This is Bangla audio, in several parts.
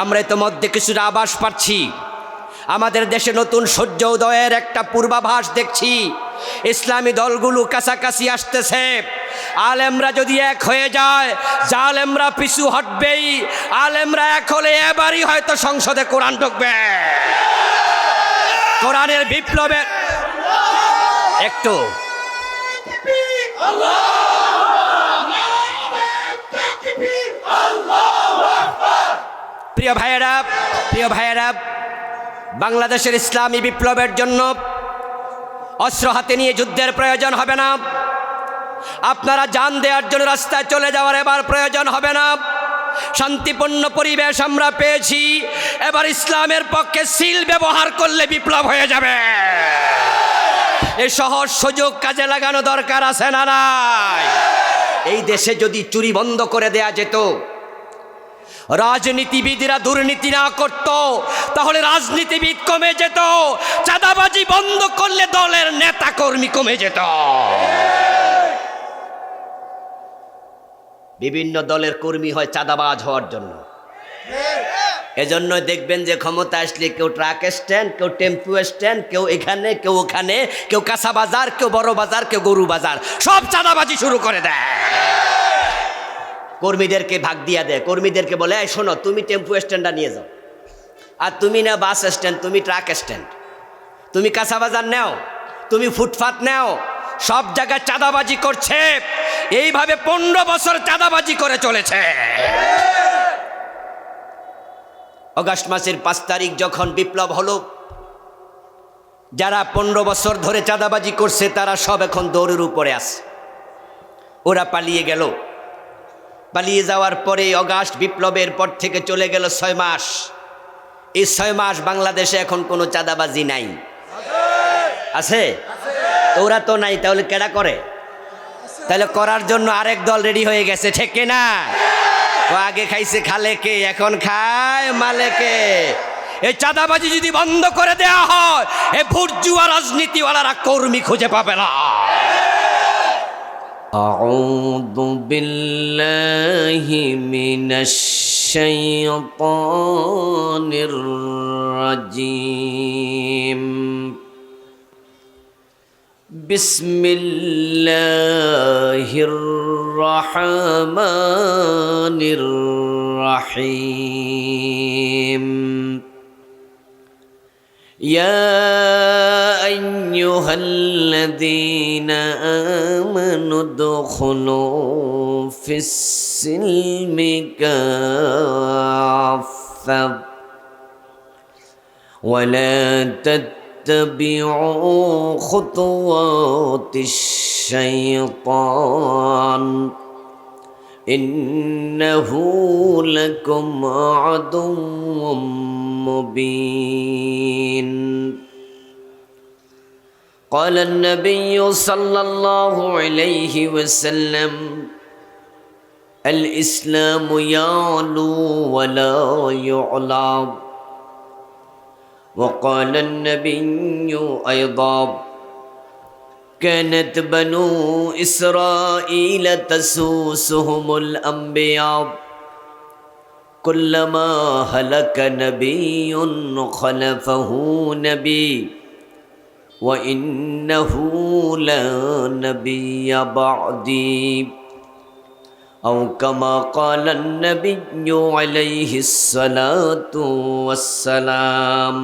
আমরা ইতিমধ্যে কিছুটা আভাস পাচ্ছি, আমাদের দেশে নতুন সূর্য উদয়ের একটা পূর্বাভাস দেখছি। ইসলামী দলগুলো কাছাকাছি আসতেছে। আলেমরা যদি এক হয়ে যায়, জালেমরা পিছু হটবেই। আলেমরা এক হলে এবারই হয়তো সংসদে কোরআন ঢুকবে। কোরআনের বিপ্লবের একটু প্রিয় ভাইয়েরা, বাংলাদেশের ইসলামী বিপ্লবের জন্য অস্ত্র হাতে নিয়ে যুদ্ধের প্রয়োজন হবে না। আপনারা জান দেওয়ার জন্য রাস্তায় চলে যাওয়ার এবার প্রয়োজন হবে না। শান্তিপূর্ণ পরিবেশ আমরা পেয়েছি। এবার ইসলামের পক্ষে সিল ব্যবহার করলে বিপ্লব হয়ে যাবে। এই সহজ সুযোগ কাজে লাগানো দরকার আছে না নাই? এই দেশে যদি চুরি বন্ধ করে দেয়া যেত, রাজনীতিবিদরা দুর্নীতি না করত, তাহলে রাজনীতিবিদ কমে যেত। চাঁদাবাজি বন্ধ করলে দলের নেতা কর্মী কমে যেত। বিভিন্ন দলের কর্মী হয় চাঁদাবাজ হওয়ার জন্য। এজন্য দেখবেন যে ক্ষমতা আসলে কেউ ট্রাক স্ট্যান্ড, কেউ টেম্পু স্ট্যান্ড, কেউ এখানে, কেউ ওখানে, কেউ কাঁচা বাজার, কেউ বড় বাজার, কেউ গরু বাজার, সব চাঁদাবাজি শুরু করে দেয়। কর্মীদেরকে ভাগ দিয়া দেয়। কর্মীদেরকে বলে, এই শোনো, তুমি টেম্পু স্ট্যান্ডটা নিয়ে যাও, আর তুমি না বাস স্ট্যান্ড, তুমি ট্রাক স্ট্যান্ড, তুমি কাঁচা বাজার নেও, তুমি ফুটপাত নেও। সব জায়গায় চাঁদাবাজি করছে। এইভাবে 15 বছর চাঁদাবাজি করে চলেছে। আগস্ট মাসের 5 তারিখ যখন বিপ্লব হলো, যারা 15 বছর ধরে চাঁদাবাজি করছে তারা সব এখন দৌড়ের উপরে আছে। ওরা পালিয়ে গেল। পালিয়ে যাওয়ার পরে আগস্ট বিপ্লবের পর থেকে চলে গেল 6 মাস। এই 6 মাস বাংলাদেশে এখন কোনো চাঁদাবাজি নাই। আছে? ওরা তো নাই, তাহলে কেডা করে? তাহলে করার জন্য আরেক দল রেডি হয়ে গেছে, ঠিক না? ও আগে খাইছে খালেকে, এখন খায় মালেকে। এই চাঁদাবাজি যদি বন্ধ করে দেয়া হয়, এই ভুর্জুয়া রাজনীতিওয়ালারা কর্মী খুঁজে পাবে না। আউযু বিল্লাহি মিনাশ শাইতানির রাজীম। বিসমিল্লাহির রহমানির রহিম। ইয়া আইয়ুহাল্লাযীনা আমানু দুখুলু ফিস-সিলমি কাফফা ওয়া লা اتبعوا خطوات الشيطان إنه لكم عدو مبين. قال النبي صلى الله عليه وسلم الإسلام يعلو ولا يعلى. وقال النبي أيضا كانت بنو إسرائيل تسوسهم الأنبياء كلما هلك نبي خلفه نبي وإنه لا نبي بعدي أو كما قال النبي عليه الصلاة والسلام.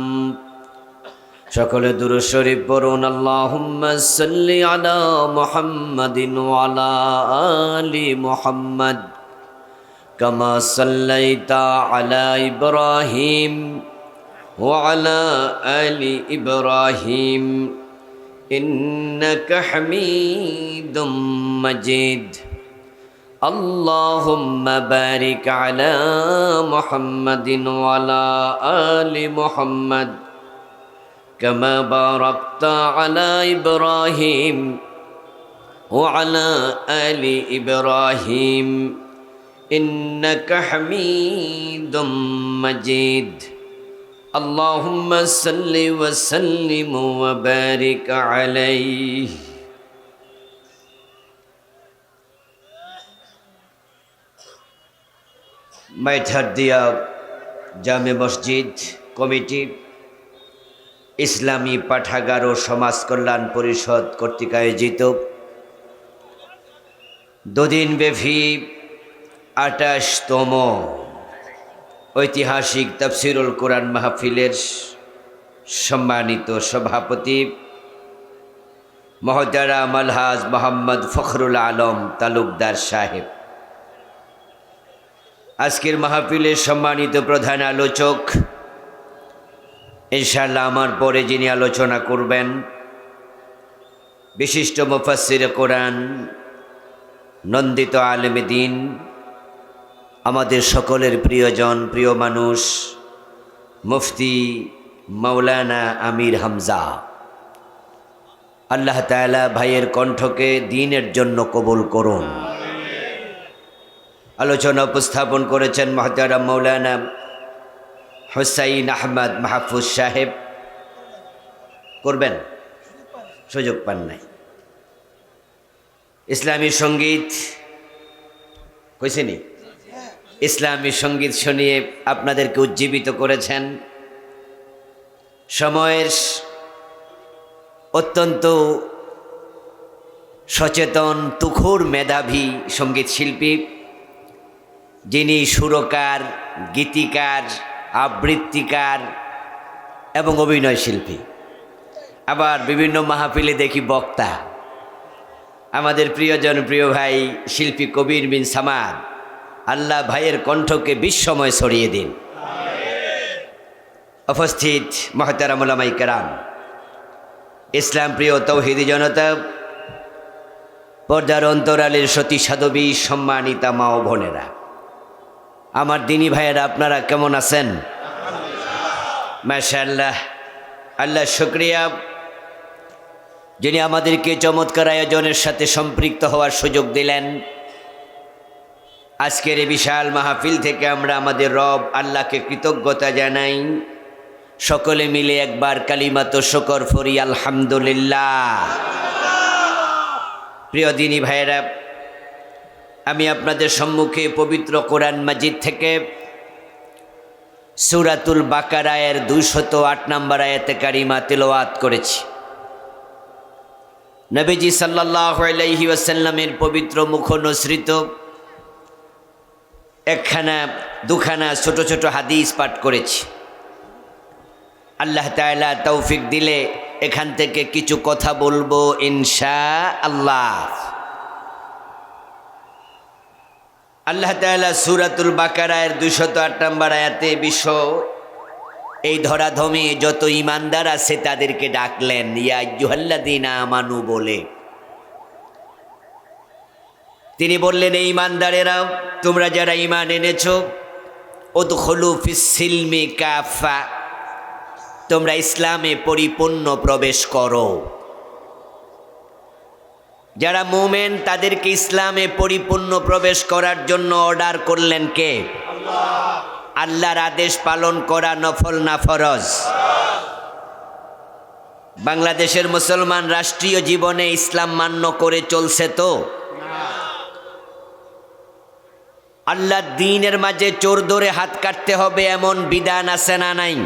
সকলে দুরূদ শরীফ পড়ুন। আল্লাহুম্মা সাল্লি আলা মুহাম্মাদিন ওয়া আলা আলি মুহাম্মাদ কামা সাল্লাইতা আলা ইব্রাহিম ওয়া আলা আলি ইব্রাহিম ইন্নাকা হামিদুম মাজিদ. اللهم بارك على محمد وعلى آل محمد كما باركت على إبراهيم وعلى آل إبراهيم إنك حميد مجيد. اللهم صل وسلم وبارك عليه. মাইঠার দিয়া জামে মসজিদ কমিটি, ইসলামী পাঠাগার ও সমাজ কল্যাণ পরিষদ কর্তৃক আয়োজিত দুদিনব্যাপী ২৮তম ঐতিহাসিক তাফসিরুল কোরআন মাহফিলের সম্মানিত সভাপতি মহতারাম আলহাজ মোহাম্মদ ফখরুল আলম তালুকদার সাহেব, আজকের মাহফিলের সম্মানিত প্রধান আলোচক, ইনশাআল্লাহ আমার পরে যিনি আলোচনা করবেন, বিশিষ্ট মুফাসসির কোরআন, নন্দিত আলেমে দ্বীন, আমাদের সকলের প্রিয়জন, প্রিয় মানুষ, মুফতি মাওলানা আমির হামজা। আল্লাহ তাআলা ভাইয়ের কণ্ঠকে দ্বীনের জন্য কবুল করুন। আলোচনা উপস্থাপন করেছেন মুহতারাম মাওলানা হুসাইন আহমদ মাহফুজ সাহেব। করবেন, সুযোগ পান নাই। ইসলামী সঙ্গীত কইছেনি, ইসলামী সঙ্গীত শুনিয়ে আপনাদেরকে উজ্জীবিত করেছেন। সময়ের অত্যন্ত সচেতন, তুখোর, মেধাবী সঙ্গীত শিল্পী, যিনি সুরকার, গীতিকার, আবৃত্তিকার এবং অভিনয় শিল্পী, আবার বিভিন্ন মাহফিলে দেখি বক্তা। আমাদের প্রিয়জন, প্রিয় ভাই শিল্পী কবির বিন সামাদ, আল্লাহ ভাইয়ের কণ্ঠকে বিস্ময় ছড়িয়ে দিন। উপস্থিত মুহতারাম উলামায়ে কেরাম, ইসলাম প্রিয় তৌহিদি জনতা, পর্দার অন্তরালের সতী সাধবী, সম্মানিতা মা ও বোনেরা, আমার দিনী ভাইয়েরা, আপনারা কেমন আছেন? মাশাআল্লাহ, আল্লাহ শুকরিয়া, যিনি আমাদেরকে চমৎকার আয়োজনের সাথে সম্পৃক্ত হওয়ার সুযোগ দিলেন। আজকের এই বিশাল মাহফিল থেকে আমরা আমাদের রব আল্লাহকে কৃতজ্ঞতা জানাই। সকলে মিলে একবার কালিমাত শুকর ফরি আলহামদুলিল্লাহ। প্রিয় দিনী ভাইয়েরা, আমি আপনাদের সম্মুখে পবিত্র কোরআন মাজিদ থেকে সূরাতুল বাকারায়ের ২০৮ নম্বর আয়াতে কারিমা তিলাওয়াত করেছি। নবীজি সাল্লাল্লাহু আলাইহি ওয়াসাল্লামের পবিত্র মুখ নসৃত দুখানা ছোট ছোট হাদিস পাঠ করেছি। আল্লাহ তাআলা তৌফিক দিলে এখান থেকে কিছু কথা বলবো ইনশাআল্লাহ। আল্লাহ তাআলা সূরাতুল বাকারায়ের ২০৮ নম্বর আয়াতে এই ধরাধমে যত ঈমানদার আছে তাদেরকে ডাকলেন ইয়া আইয়ুহাল্লাযীনা আমানু বলে। তিনি বললেন, এই ঈমানদারেরা, তোমরা যারা ঈমান এনেছো, উদখুলু ফিস সিলমি কাফা, তোমরা ইসলামে পরিপূর্ণ প্রবেশ করো। যারা মুমিন তাদেরকে ইসলামে পরিপূর্ণ প্রবেশ করার জন্য অর্ডার করলেন কে? আল্লাহ। আল্লাহর আদেশ পালন করা নফল না ফরজ? বাংলাদেশের মুসলমান রাষ্ট্রীয় জীবনে ইসলাম মান্য করে চলছে তো? আল্লাহর দ্বীনের মাঝে চোর ধরে হাত কাটতে হবে এমন বিধান আছে না নাই?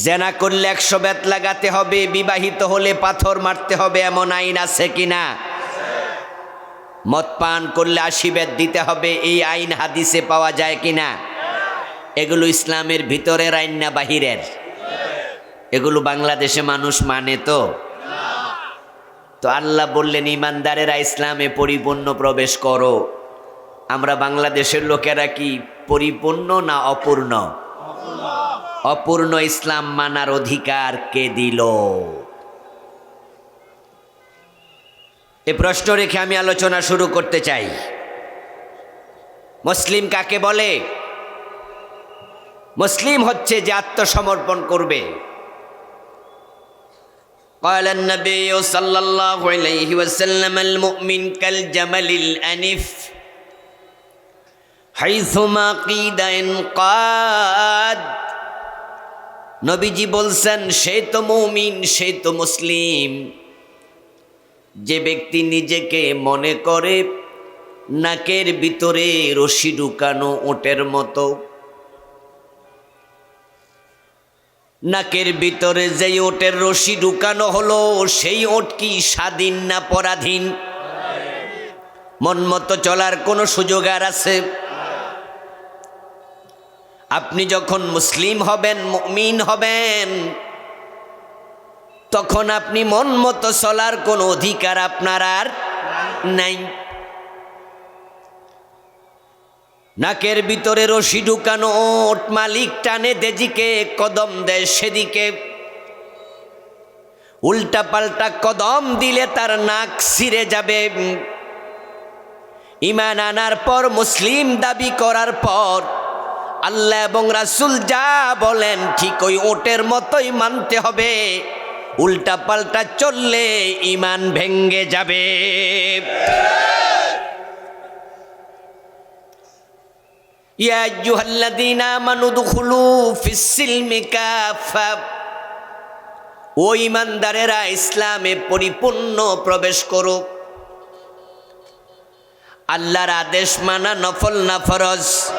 জেনা করলে ১০০ বেত লাগাতে হবে, বিবাহিত হলে পাথর মারতে হবে এমন আইন আছে কিনা? মদ পান করলে ৮০ বেত দিতে হবে, এই আইন হাদিসে পাওয়া যায় কিনা? এগুলো ইসলামের ভিতরের আইন না বাহিরের? এগুলো বাংলাদেশে মানুষ মানে তো? তো আল্লাহ বললেন, ঈমানদারেরা ইসলামে পরিপূর্ণ প্রবেশ করো। আমরা বাংলাদেশের লোকেরা কি পরিপূর্ণ না অপূর্ণ? অপূর্ণ ইসলাম মানার অধিকার কে দিল? এ প্রশ্ন রেখে আমি আলোচনা শুরু করতে চাই। মুসলিম কাকে বলে? মুসলিম হচ্ছে যে আত্মসমর্পণ করবে। قال النبي صلى الله عليه وسلم المؤمن كالجمل الأنف حيثما قيد انقاد। নবীজি বলছেন, সে তো মুমিন, সে তো মুসলিম যে ব্যক্তি নিজেকে মনে করে নাকের ভিতরে রশি ঢুকানো উটের মতো। নাকের ভিতরে যেই ওটের রশি ঢুকানো হলো সেই ওট কি স্বাধীন না পরাধীন? মন মতো চলার কোনো সুযোগ আর আছে? আপনি যখন মুসলিম হবেন, মুমিন হবেন, তখন আপনি মন মতো চলার কোনো অধিকার আপনার আর নাই। নাকের ভিতরে রশি ঢুকানো ওট, মালিক টানে যেদিকে কদম দেয় সেদিকে, উল্টা পাল্টা কদম দিলে তার নাক ছিঁড়ে যাবে। ঈমান আনার পর, মুসলিম দাবি করার পর আল্লাহ এবং রাসূল যা বলেন ঠিক ওই ওটের মতোই মানতে হবে। উল্টা পাল্টা চললে ঈমান ভেঙ্গে যাবে। ইয়া আইয়ুহাল্লাযীনা আমানু দুখুলু ফিস-সিলমি কাফা, ও ঈমানদারেরা ইসলামে পরিপূর্ণ প্রবেশ করো। আল্লাহর আদেশ মানা নফল না ফরজ?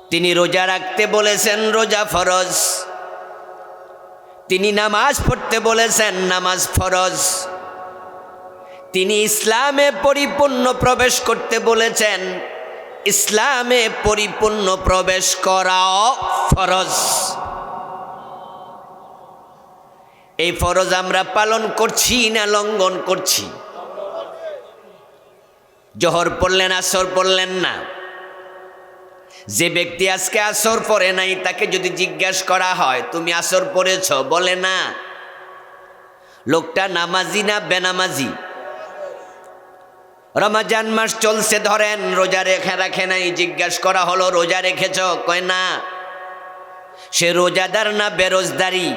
তিনি রোজা রাখতে বলেছেন, রোজা ফরজ। তিনি নামাজ পড়তে বলেছেন, নামাজ ফরজ। তিনি ইসলামে পরিপূর্ণ প্রবেশ করতে বলেছেন, ইসলামে পরিপূর্ণ প্রবেশ করাও ফরজ। এই ফরজ আমরা পালন করছি না লঙ্ঘন করছি? জোহর পড়লেন, আসর পড়লেন না। যে ব্যক্তি আজকে আসর পড়ে নাই, তাকে যদি জিজ্ঞাসা করা হয় তুমি আসর পড়েছ, বলে না। লোকটা নামাজি না বেনামাজি? রমজান মাস চলছে ধরেন, রোজা রাখে নাই, জিজ্ঞাসা করা হলো রোজা রেখেছ, কয় না। সে রোজাদার না বেরোজদারি?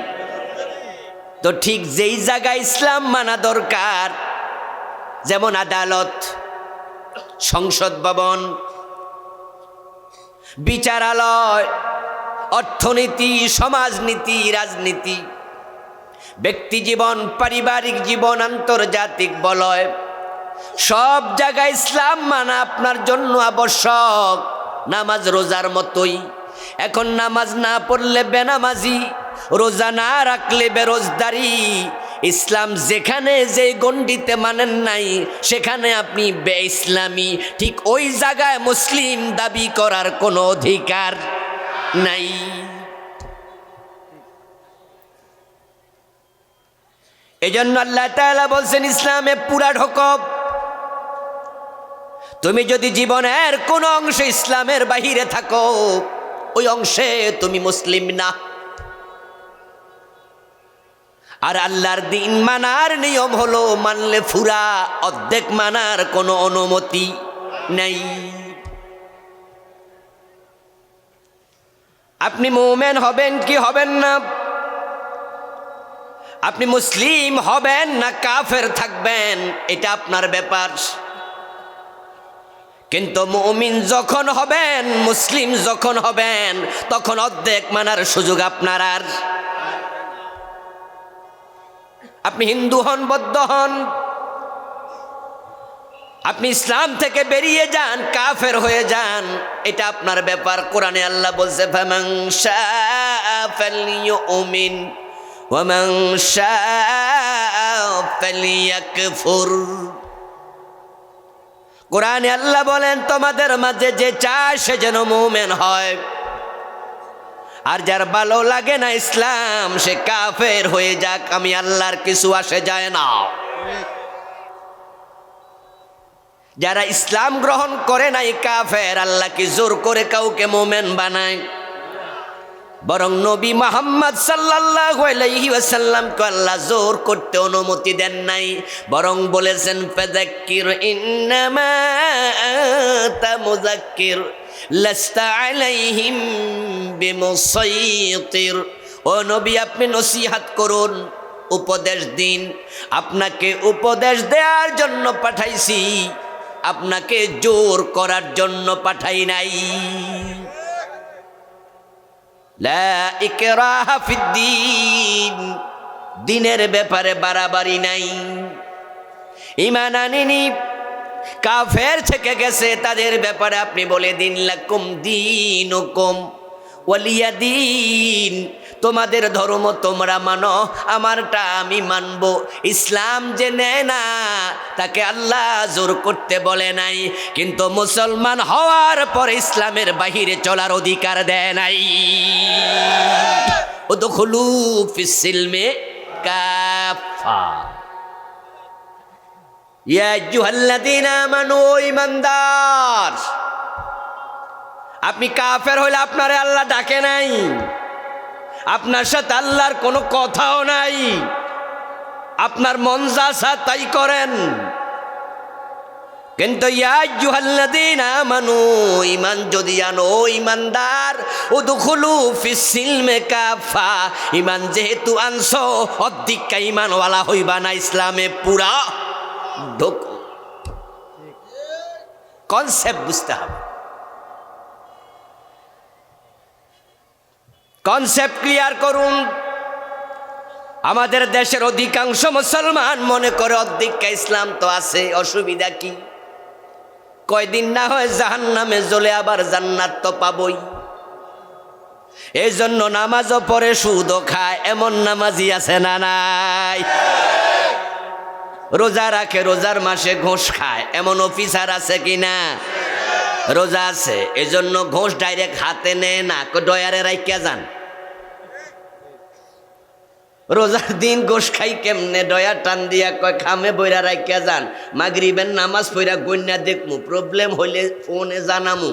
তো ঠিক যেই জায়গায় ইসলাম মানা দরকার, যেমন আদালত, সংসদ ভবন, বিচারালয়, অর্থনীতি, সমাজনীতি, রাজনীতি, ব্যক্তি জীবন, পারিবারিক জীবন, আন্তর্জাতিক বলয়, সব জায়গায় ইসলাম মানা আপনার জন্য আবশ্যক। নামাজ রোজার মতোই। এখন নামাজ না পড়লে বেনামাজি, রোজা না রাখলে বেরোজদারি। ইসলাম যেখানে যে গণ্ডিতে মানেন নাই, সেখানে আপনি বে-ইসলামি। ঠিক ওই জায়গায় মুসলিম দাবি করার কোনো অধিকার নাই। এজন্য আল্লাহ তাআলা বলছেন, ইসলামে পুরা ঢোকো। তুমি যদি জীবনের কোন অংশে ইসলামের বাহিরে থাকো, ওই অংশে তুমি মুসলিম না। আর আল্লাহর দিন মানার নিয়ম হলো, মানলে ফুরা, অর্ধেক মানার কোনো অনুমতি নাই। আপনি মুমিন হবেন কি হবেন না, আপনি মুসলিম হবেন না কাফের থাকবেন, এটা আপনার ব্যাপার। কিন্তু মুমিন যখন হবেন, মুসলিম যখন হবেন, তখন অর্ধেক মানার সুযোগ আপনার আর। আপনি হিন্দু হন, বৌদ্ধ হন, আপনি ইসলাম থেকে বেরিয়ে যান, কাফের হয়ে যান, এটা আপনার ব্যাপার। কোরআনে আল্লাহ বলছে, ফামান শাআ ফালইউমিন ওয়া মান শাআ ফালইয়াকফুর। কোরআনে আল্লাহ বলেন, তোমাদের মাঝে যে চায় সে যেন মুমিন হয়, আর যার ভালো লাগে না ইসলাম, সে কাফের হয়ে যাক, আমি আল্লাহর কিছু আসে যায় না। যারা ইসলাম গ্রহণ করে নাই কাফের, আল্লাহ কি জোর করে কাউকে মুমিন বানায়? বরং নবী মুহাম্মদ সাল্লাল্লাহু আলাইহি ওয়াসাল্লামকে আল্লাহ জোর করতে অনুমতি দেন নাই, বরং বলেছেন, ফাযাক্কির ইন্নামা আনতা মুযাক্কির লাস্তা আলাইহিম বিমুসাইতির। ও নবী, আপনি নসিহত করুন, উপদেশ দিন। আপনাকে উপদেশ দেওয়ার জন্য পাঠাইছি, আপনাকে জোর করার জন্য পাঠাই নাই। লা ইকরাহা ফিদ্দীন, দিনের ব্যাপারে বাড়াবাড়ি নাই। ঈমান আনেনি, কাফের থেকে গেছে, তাদের ব্যাপারে আপনি বলে দিন, লাকুম দীনুকুম ওয়ালিয়া দিন, তোমাদের ধর্ম তোমরা মানো, আমারটা আমি মানব। ইসলাম যে নেয় না তাকে আল্লাহ জোর করতে বলে নাই, কিন্তু মুসলমান হওয়ার পর ইসলামের বাহিরে চলার অধিকার দেয় নাই। উদখুলু ফিস সিলমে কাফা ইয়া আইয়ুহাল্লাযীনা আমানু, ঈমানদার, আপনি কাফের হইলে আপনারে আল্লাহ ডাকে নাই, আপনার সাথে আল্লাহর কোনো কথাও নাই, আপনার মন যা চায় তাই করেন। কিন্তু ইয়া আইয়ুহাল্লাযীনা আমানু, ঈমান যদি আনো, ঈমানদার, উদখুলু ফিস সিলমে কাফা, ঈমান যেহেতু আনছো অর্ধেক ঈমানওয়ালা হইবা না, ইসলামে পুরা ঢোকো। কনসেপ্ট বুঝতে হবে, কনসেপ্ট ক্লিয়ার করুন। আমাদের দেশের অধিকাংশ মুসলমান মনে করে অর্ধেক ইসলাম তো আছে, অসুবিধা কি? কয়দিন না হয় জাহান্নামে জ্বলে আবার জান্নাত তো পাবই। এই জন্য নামাজও পড়ে সুদও খায়, এমন নামাজি আছে না নাই? রোজা রাখে, রোজার মাসে ঘোষ খায়, এমন অফিসার আছে কিনা? রোজা আছে, এজন্য ঘোষ ডাইরেক্ট হাতে নেয় না, ডয়ারে রাইখা যান। রোজার দিন গোশ খাই কেমনে, ডয়া টান দিয়া কয় খামে বইরা রাইখা যান, মাগরিবের নামাজ পইরা গন্যা দেখমু, প্রবলেম হইলে ফোনে জানামু।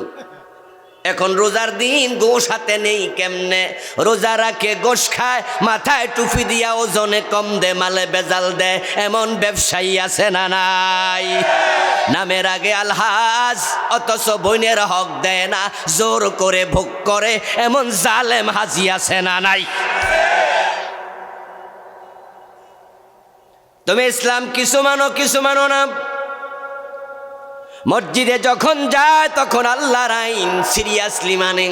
এখন রোজার দিন গোশ হাতে নেই কেমনে? রোজা রাখে, গোশ খায়, মাথায় টুপি দিয়া ওজনে কম দে, মালে বেজাল দে, এমন ব্যবসায়ী আছে না নাই? নামের আগে আলহাজ, অথচ বইনের হক দেয় না, জোর করে ভোগ করে, এমন জালেম হাজি আছে না নাই? তুমি ইসলাম কিছু মানো, কিছু মানো না। মসজিদে যখন যায় তখন আল্লাহর আইন সিরিয়াসলি মানে।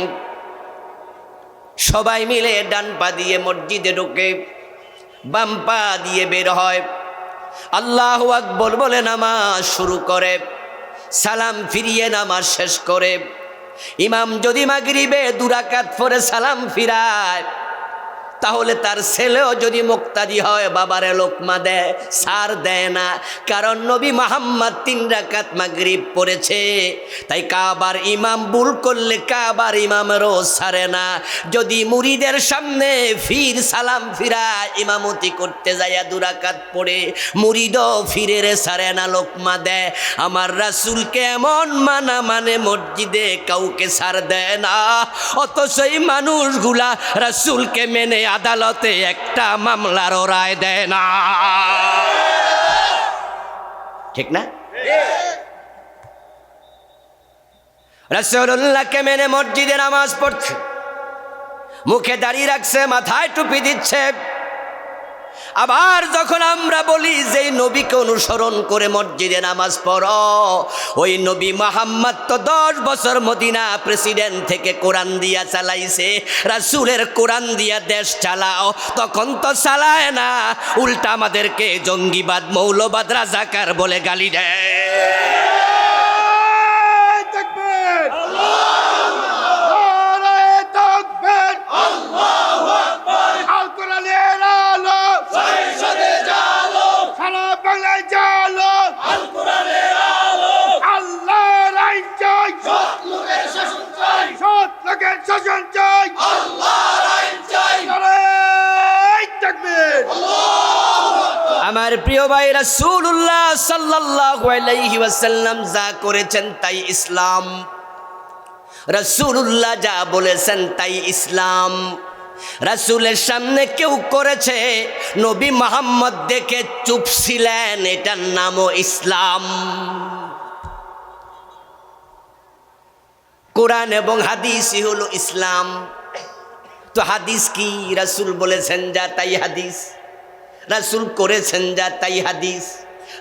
সবাই মিলে ডান পা দিয়ে মসজিদে ঢোকে, বাম পা দিয়ে বের হয়, আল্লাহু আকবার বলে নামাজ শুরু করে, সালাম ফিরিয়ে নামাজ শেষ করে। ইমাম যদি মাগরিবে 2 রাকাত পড়ে সালাম ফিরায়, তাহলে তার ছেলেও যদি মুক্তাদি হয় বাবারে লোকমা দেয়, সার দেয় না। কারণ নবী মুহাম্মদ 3 রাকাত মাগরিব পড়েছে, তাই কাবার ইমাম ভুল করলে কাবার ইমামেরও সারে না। যদি মুরিদের সামনে ফির সালাম ফিরা ইমামতি করতে যায় 2 রাকাত পড়ে, মুরিদও ফিরের সারে না, লোকমা দেয়। আমার রাসূলকে এমন মানা মানে মসজিদে কাউকে সার দেয় না, অথচ এই মানুষগুলা রাসূলকে মেনে আদালতে একটা মামলার রায় দেয় না। ঠিক না? রাসূলুল্লাহকে মেনে মসজিদে নামাজ পড়ছে, মুখে দাড়ি রাখছে, মাথায় টুপি দিচ্ছে। আবার যখন আমরা বলি যে নবীকে অনুসরণ করে মসজিদে নামাজ পড়ো, ওই নবী মুহাম্মদ তো 10 বছর মদিনা প্রেসিডেন্ট থেকে কোরআন দিয়া চালাইছে, রাসূলের কোরআন দিয়া দেশ চালাও, তখন তো চালায় না, উল্টা আমাদেরকে জঙ্গিবাদ, মৌলবাদ, রাজাকার বলে গালি দেয়। আমার প্রিয় ভাই, রাসূলুল্লাহ সাল্লাল্লাহু আলাইহি ওয়াসাল্লাম যা করেছেন তাই ইসলাম, রাসূলুল্লাহ যা বলেছেন তাই ইসলাম। রাসূলের সামনে কেউ করেছে, নবী মুহাম্মদ দেখে চুপ ছিলেন, এটার নামও ইসলাম। কোরআন এবং হাদিসই হলো ইসলাম। তো হাদিস কি? রাসূল বলেছেন যা তাই হাদিস, রাসূল করেছেন যা তাই হাদিস।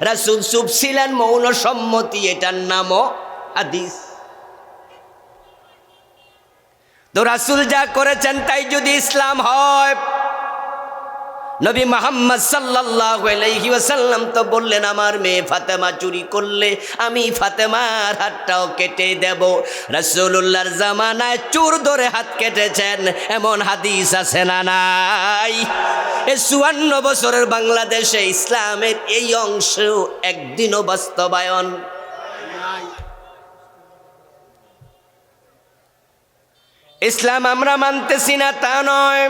রাসূল চুপ ছিলেন, মৌন সম্মতি, এটার নামও হাদিস। তো রাসূল যা করেছেন তাই যদি ইসলাম হয়, নবী মুহাম্মদ সাল্লাল্লাহু আলাইহি ওয়াসাল্লাম তো বললেন, আমার মেয়ে ফাতেমা চুরি করলে আমি ফাতেমার হাতটাও কেটে দেব। রাসূলুল্লাহর জামানায় চোর ধরে হাত কেটেছেন, এমন হাদিস আছে না নাই? এই ৫৪ বছরের বাংলাদেশে ইসলামের এই অংশ একদিনও বাস্তবায়ন। ইসলাম আমরা মানতেছি না তা নয়,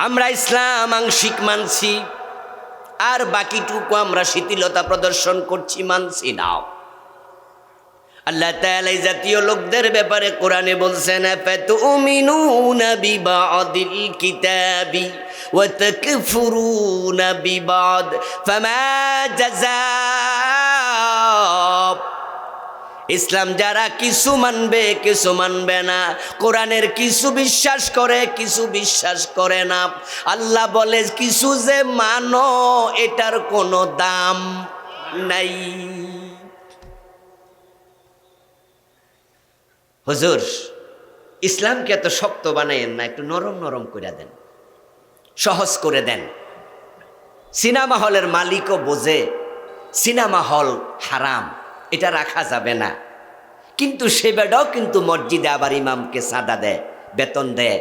আমরা ইসলাম আংশিক মানছি, আর বাকিটুকু আমরা শিথিলতা প্রদর্শন করছি, মানছি না। আল্লাহ তাআলা এই জাতীয় লোকদের ব্যাপারে কোরআনে বলছেন, ফাতুমিনুনা বিবাদিল কিতাবি ওয়া তাকফুরুনা বিবাদ ফামা জাযাব। ইসলাম যারা কিছু মানবে কিছু মানবে না, কোরআনের কিছু বিশ্বাস করে কিছু বিশ্বাস করে না। আল্লাহ বলে, কিছু যে মানো এটার কোনো দাম নাই। হুজুর, ইসলামকে এত শক্ত বানায়েন না, একটু নরম নরম করে দেন, সহজ করে দেন। সিনেমা হলের মালিকও বোঝে সিনেমা হল হারাম, এটা রাখা যাবে না, কিন্তু সে বেডাও কিন্তু মসজিদে আবার ইমামকে সাদা দেয়, বেতন দেয়,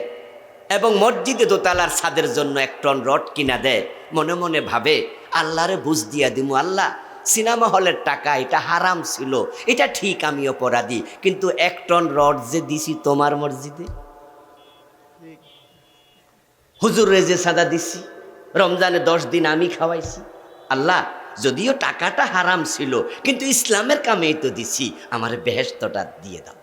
এবং মসজিদে দোতলার ছাদের জন্য 1 টন রড কিনা দেয়। মনে মনে ভাবে, আল্লাহরে বুঝ দিয়া দিমু, আল্লাহ সিনেমা হলের টাকা এটা হারাম ছিল, এটা ঠিক, আমি অপরাধী, কিন্তু 1 টন রড যে দিছি তোমার মসজিদে, হুজুরে যে সাদা দিছি, রমজানে 10 দিন আমি খাওয়াইছি, আল্লাহ যদিও টাকাটা হারাম ছিল কিন্তু ইসলামের কামেই তো দিছি, আমার বেহেশতটা দিয়ে দাও।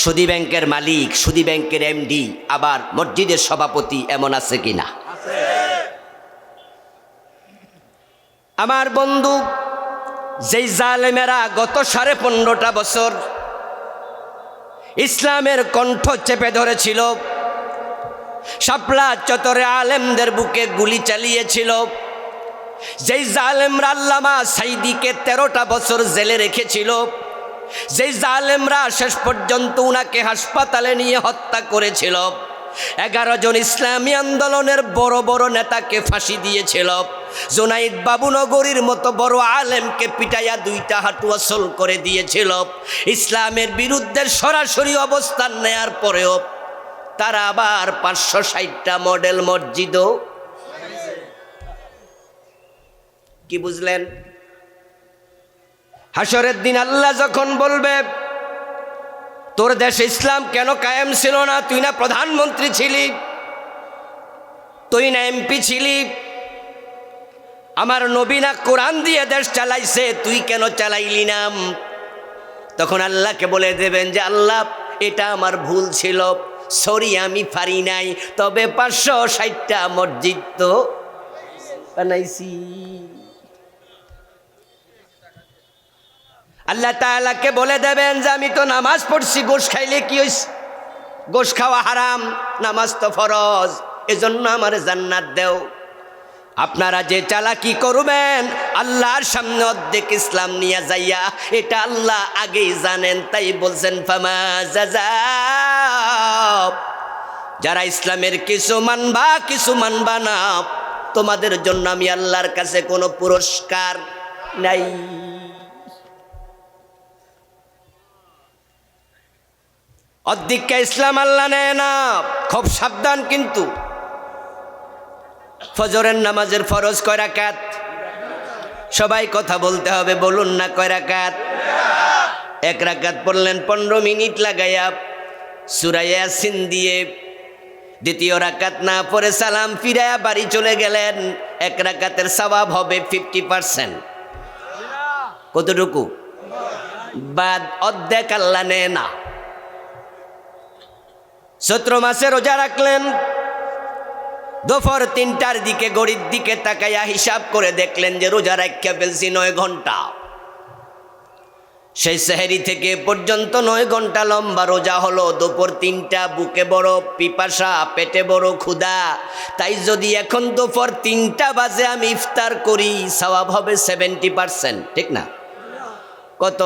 সুদী ব্যাংকের মালিক, সুদী ব্যাংকের এমডি, আবার মসজিদের সভাপতি, এমন আছে কিনা? আমার বন্ধু, যেই জালেমেরা গত 15.5 বছর ইসলামের কণ্ঠ চেপে ধরেছিল, শাপলা চত্বরে আলেমদের বুকে গুলি চালিয়েছিল, যেই জালেমরা আল্লামা সাইদিকে 13টা বছর জেলে রেখেছিল, যেই জালেমরা শেষ পর্যন্ত উনাকে হাসপাতালে নিয়ে হত্যা করেছিল, 11 জন ইসলামী আন্দোলনের বড় বড় নেতাকে ফাঁসি দিয়েছিল, জুনাইদ বাবুনগরীর মতো বড় আলেমকে পিটাইয়া 2টা হাঁটু আসল করে দিয়েছিল, ইসলামের বিরুদ্ধে সরাসরি অবস্থান নেয়ার পরেও তারা আবার 560টা মডেল মসজিদও, কি বুঝলেন? হাসরের দিন আল্লাহ যখন বলবে, তোর দেশে ইসলাম কেন কায়েম ছিল না? তুই না প্রধানমন্ত্রী ছিলি, তুই না এমপি ছিলি, আমার নবী না কোরআন দিয়ে দেশ চালাইছে, তুই কেন চালাইলি না? তখন আল্লাহকে বলে দেবেন যে, আল্লাহ এটা আমার ভুল ছিল, সরি, আমি পারি নাই, তবে 560টা মসজিদ তো বানাইছি। আল্লাহ তাআলাকে বলে দেবেন যে, আমি তো নামাজ পড়ছি, গোশ খাইলে কি হইছে? গোশ খাওয়া হারাম, নামাজ তো ফরজ, এজন্য আমার জান্নাত দেও। আপনারা যে চালাকি করবেন আল্লাহর সামনে অর্ধেক ইসলাম নিয়ে যাইয়া, এটা আল্লাহ আগেই জানেন, তাই বলছেন ফামা জাযাব। যারা ইসলামের কিছু মানবা কিছু মানবা না, তোমাদের জন্য আমি আল্লাহর কাছে কোনো পুরস্কার নাই। অর্ধেককে ইসলাম আল্লাহ নেয় না, খুব সাবধান। কিন্তু ফজরের নামাজের ফরজ কয় রাকাত? সবাই কথা বলতে হবে, বলুন না কয় রাকাত? 1 রাকাত পড়লেন 15 মিনিট লাগাইয়া সূরা ইয়াসিন দিয়ে, দ্বিতীয় রাকাত না পড়ে সালাম ফিরায়া বাড়ি চলে গেলেন, 1 রাকাতের সওয়াব হবে 50%। কতটুকু? বাদ অর্ধেক আল্লাহ নেয় না। চৈত্র মাসে রোজা রাখলেন, দুপুর 3টার দিকে ঘড়ির দিকে তাকাইয়া হিসাব করে দেখলেন যে রোজা রাখা ফেলছি 9 ঘন্টা। সেই সেহরি থেকে পর্যন্ত 9 ঘন্টা লম্বা রোজা হলো। দুপুর 3টা, বুকে বড় পিপাসা, পেটে বড় ক্ষুধা, তাই যদি এখন দুপুর 3টা বাজে আমি ইফতার করি, সওয়াব হবে 70%, ঠিক না? কত?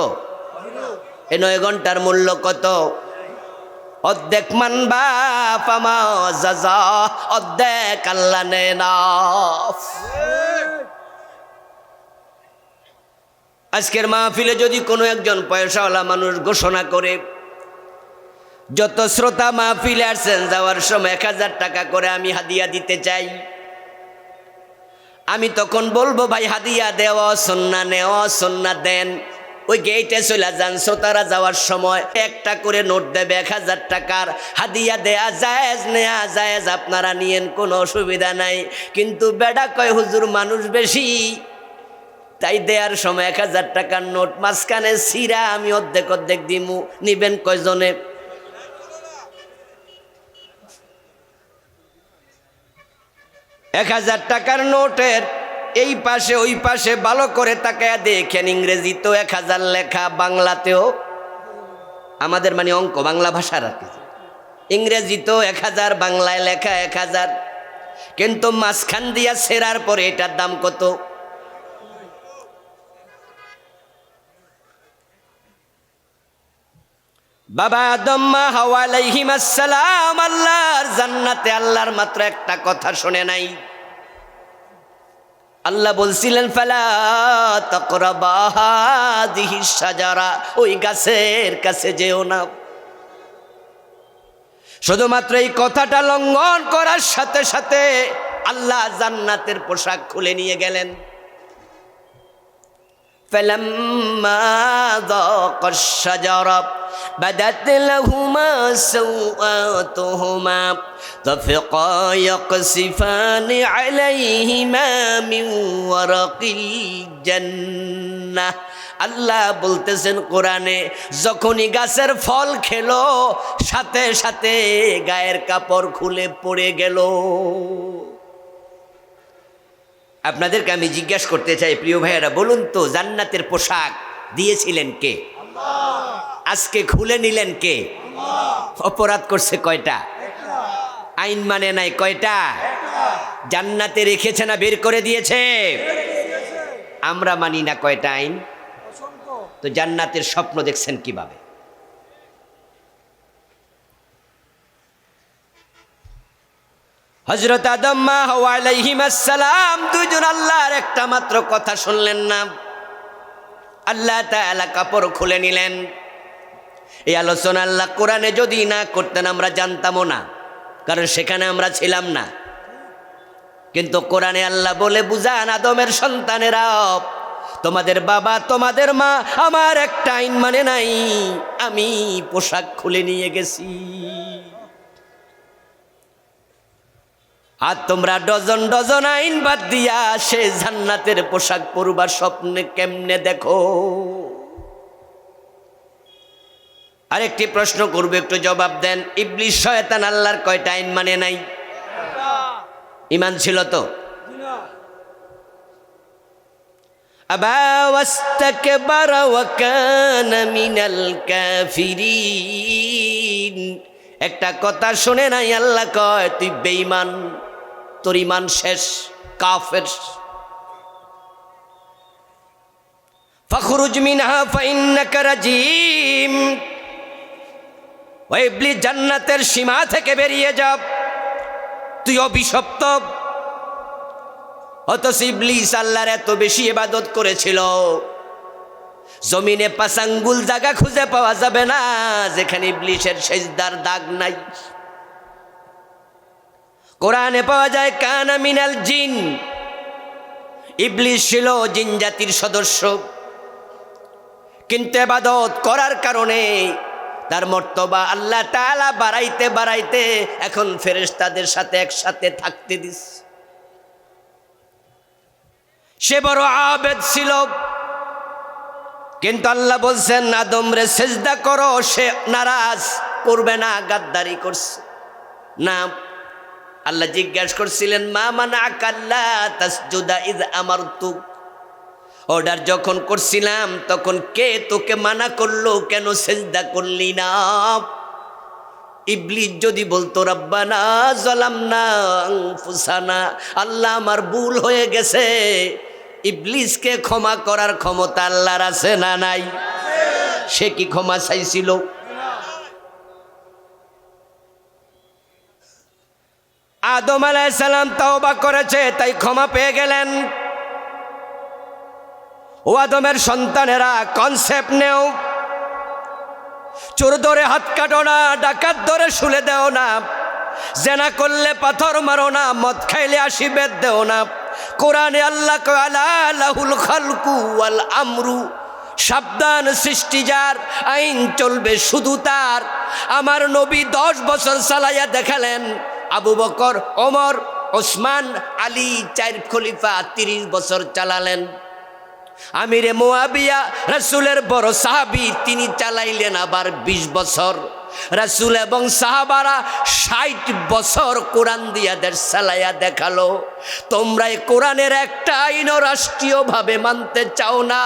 এই 9 ঘন্টার মূল্য কত? অর্ধেক মানবা ফামা জাযা, অর্ধেক আল্লাহ নেন। আজকের মাহফিলে যদি কোনো একজন পয়সাওয়ালা মানুষ ঘোষণা করে, যত শ্রোতা মাহফিলে আসছেন যাওয়ার সময় 1000 টাকা করে আমি হাদিয়া দিতে চাই, আমি তখন বলবো ভাই হাদিয়া দেওয়া সুন্নাহ, নেওয়া সুন্নাহ, দেন। ওই গেটে চলে যান, শ্রোতারা যাওয়ার সময় একটা করে নোট দেবে 1000 টাকার, হাদিয়া দেয়া জায়েজ, নেয়া জায়েজ, আপনারা নিয়েন, কোনো অসুবিধা নাই। কিন্তু বেডা কয় হুজুর মানুষ বেশি, তাই দেওয়ার সময় 1000 টাকার নোট মাঝখানে ছিঁড়া আমি অর্ধেক অর্ধেক দিমু, নিবেন কয়জনে? এক 1000 টাকার নোটের এই পাশে ওই পাশে ভালো করে তাকায়া দেখেন, ইংরেজিতেও 1000 লেখা, বাংলাতেও, আমাদের মানে অঙ্ক বাংলা ভাষার আর কি, ইংরেজিতেও 1000, বাংলায় লেখা 1000, কিন্তু মাঝখান দিয়া ছেঁড়ার পরে এটার দাম কত? বাবা আদম মা হাওয়া আলাইহিমাস সালাম আল্লাহর জান্নাতে আল্লাহর মাত্র একটা কথা শুনে নাই। আল্লাহ বলছিলেন ফালা তাকরাবা হাযিহিস শাজারা, ওই গাছের কাছে যেও না। শুধুমাত্র এই কথাটা লঙ্ঘন করার সাথে সাথে আল্লাহ জান্নাতের পোশাক খুলে নিয়ে গেলেন। فلما ذاق الشجرة بدت لهما سوآتهما طفقا يقصفان عليهما من ورق الجنة। আল্লাহ বলতেছেন কোরআনে, যখনই গাছের ফল খেলো সাথে সাথে গায়ের কাপড় খুলে পড়ে গেল। আপনাদেরকে আমি জিজ্ঞাসা করতে চাই প্রিয় ভাইয়েরা, বলুন তো জান্নাতের পোশাক দিয়েছিলেন কে? আজকে খুলে নিলেন কে? অপরাধ করছে কয়টা? আইন মানে নাই কয়টা? জান্নাতে রেখেছে না বের করে দিয়েছে? আমরা মানি না কয়টা আইন? তো জান্নাতের স্বপ্ন দেখছেন কিভাবে? হযরত আদম মা হাওয়া আলাইহিমাস সালাম দুইজন আল্লাহর একটা মাত্র কথা শুনলেন না, আল্লাহ তাআলা কাপড় খুলে নিলেন। এই আলোচনা আল্লাহ কোরআনে যদি না করতেন আমরা জানতামও না, কারণ সেখানে আমরা ছিলাম না। কিন্তু কোরআনে আল্লাহ বলে বুঝান, আদমের সন্তানেরা, তোমাদের বাবা তোমাদের মা আমার একটা আইন মানে নাই, আমি পোশাক খুলে নিয়ে গেছি। আর তোমরা ডজন ডজন আইন বাদ দিয়া সে জান্নাতের পোশাক পরবার স্বপ্নে কেমনে দেখো? আরেকটি প্রশ্ন করবে, একটু জবাব দেন। ইবলিস শয়তান আল্লাহর কয়টা আইন মানে নাই? ঈমান ছিল তো? আবা ওয়াস্তাকবারা ওয়া কানা মিনাল কাফিরিন। একটা কথা শুনে নাই, আল্লাহ কয় তুই বেঈমান, তোর ঈমান শেষ, কাফের। ফাখরুজ মিনহা ফাইন্নাকা রাজিম। ওই ইবলিস জান্নাতের সীমা থেকে বেরিয়ে যা, তুই অভিশপ্ত। অথচ ইবলিস আল্লাহর এত বেশি ইবাদত করেছিল, জমিনে 5 আঙ্গুল জায়গা খুঁজে পাওয়া যাবে না যেখানে ইবলিসের সেজদার দাগ নাই। কোরআনে পাওয়া যায় কানা মিনাল জিন, ইবলিস ছিল জিন জাতির সদস্য, কিন্তু ইবাদত করার কারণে তার মর্তবা আল্লাহ তাআলা বাড়াইতে বাড়াইতে এখন ফেরেশতাদের সাথে একসাথে থাকতে দিস। সে বড় আবেদ ছিল, কিন্তু আল্লাহ বলছেন আদম রে সেজদা করো, সে নারাজ, করবে না, গাদ্দারি করছে না। আল্লাহ জিজ্ঞাসা করছিলেন মা মানাকা আল্লা তাসজুদা ইয আমারতুক, অর্ডার যখন করছিলাম তখন কে তোকে মানা করলো, কেন সেজদা করলি না? ইবলিস যদি বলতো রব্বানা যালামনা আনফুসানা, আল্লাহ আমার ভুল হয়ে গেছে, ইবলিসকে ক্ষমা করার ক্ষমতা আল্লাহর আছে না নাই? সে কি ক্ষমা চাইছিল? আদম আলাইহিস সালাম তওবা করেছে তাই ক্ষমা পেয়ে গেলেন। ও আদমের সন্তানেরা, কনসেপ্ট নেও। চোর ধরে হাত কাটো না, ডাকাত ধরে শুলে দেও না, জেনা করলে পাথর মারো না, মদ খাইলে আশি বেদ দেও না। কোরআনে আল্লাহ কয় আলা লাহুল খালকু ওয়াল আমরু, সাবধান, সৃষ্টি যার, আইন চলবে শুধু তার। আমার নবী 10 বছর চালাইয়া দেখালেন, আবু বকর, ওমর, ওসমান, আলী 4 খলিফা 30 বছর চালালেন। আমিরে মুয়াবিয়া রাসূলের বড় সাহাবী, তিনি চালাইলেন আবার 20 বছর। রাসূল এবং সাহাবারা 60 বছর কোরআন দিয়া দেশ চালাইয়া দেখালো। তোমরা এই কোরআনের একটা আইনও রাষ্ট্রীয়ভাবে মানতে চাও না।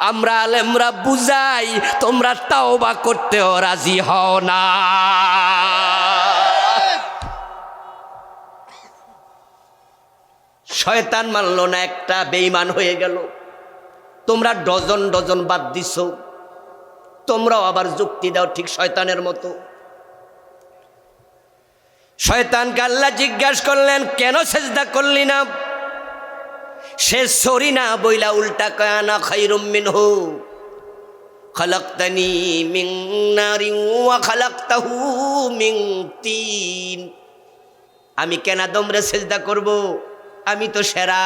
আমরা আলেমরা বুঝাই, তোমরা তাওবা করতেও রাজি হও না। শয়তান মানলো না, একটা বেঈমান হয়ে গেল। তোমরা ডজন ডজন বাদ দিছো, তোমরাও আবার যুক্তি দাও ঠিক শয়তানের মতো। শয়তানকে আল্লাহ জিজ্ঞাসা করলেন, কেন সেজদা করলি না? সে সরি না বইলা উল্টা কয় আনা খায়রুম মিনহু খালাকতানি মিন নারিন ওয়া খালাকতাহু মিন তিন। আমি কেন আদমরে সেজদা করব? আমি তো সেরা।